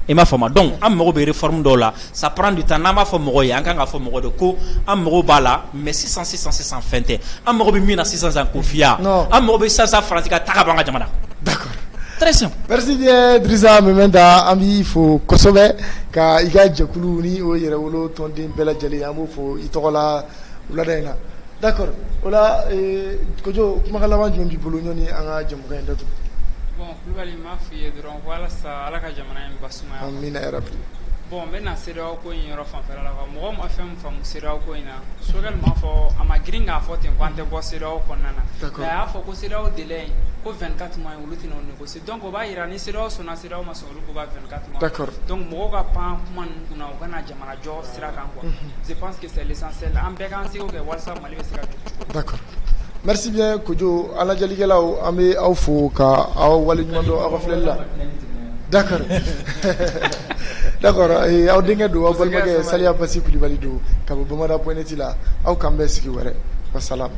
i m'a faamu donc an mago bɛ réforme dɔw la ça prend du temps n'an b'a fɔ mɔgɔw ye an kan ka fɔ mɔgɔw de ko an mago b'a la mais sisan fɛn tɛ an mago bɛ min na sisan k'o f'i ye an mago bɛ sisan Faransi ka taga b'an ka jamana. D'accord Très simple. Merci bien Drissa Memenda an b'i fo kosɛbɛ ka i ka jɛkulu ni o yɛrɛwolo tɔnden bɛɛ lajɛlen an b'o fo i tɔgɔ la wulada in na d'accord o la Kojo kumakan laban jumɛn b'i bolo ɲɔni an ka jɛmukan in datugu. Bon Kulibali n b'a f'i ye dɔrɔn walasa Ala ka jamana in basumaya. Amina yarabi. Bon n bɛna CEDEAO ko in yɔrɔ fanfɛla la quoi mɔgɔ ma fɛn min faamu CEDEAO ko in na Sogɛl m'a fɔ a ma girin k'a fɔ ten ko an tɛ bɔ CEDEAO kɔnɔna na mais a y'a fɔ ko CEDEAO délai ko 24 mois olu tɛna o négocier donc o b'a jira ni CEDEAO sɔnna CEDEAO ma sɔn olu k'u ka 24 mois d'accord donc mɔgɔw ka pan kuma ninnu kunna u kana jamana jɔ sira kan quoi je pense que c'est l'essentiel an bɛɛ k'an seko kɛ walasa Mali bɛ se ka jɔ cogo d'accord merci bien Kojo an lajɛlikɛlaw an bɛ aw fo ka aw waleɲuman dɔn aw ka filɛli la d'accord d'accord aw denkɛ don aw balimakɛ Saliya Basi Kulibali don ka bɔ Bamada.net la aw k'an bɛɛ sigi wɛrɛ wassalam.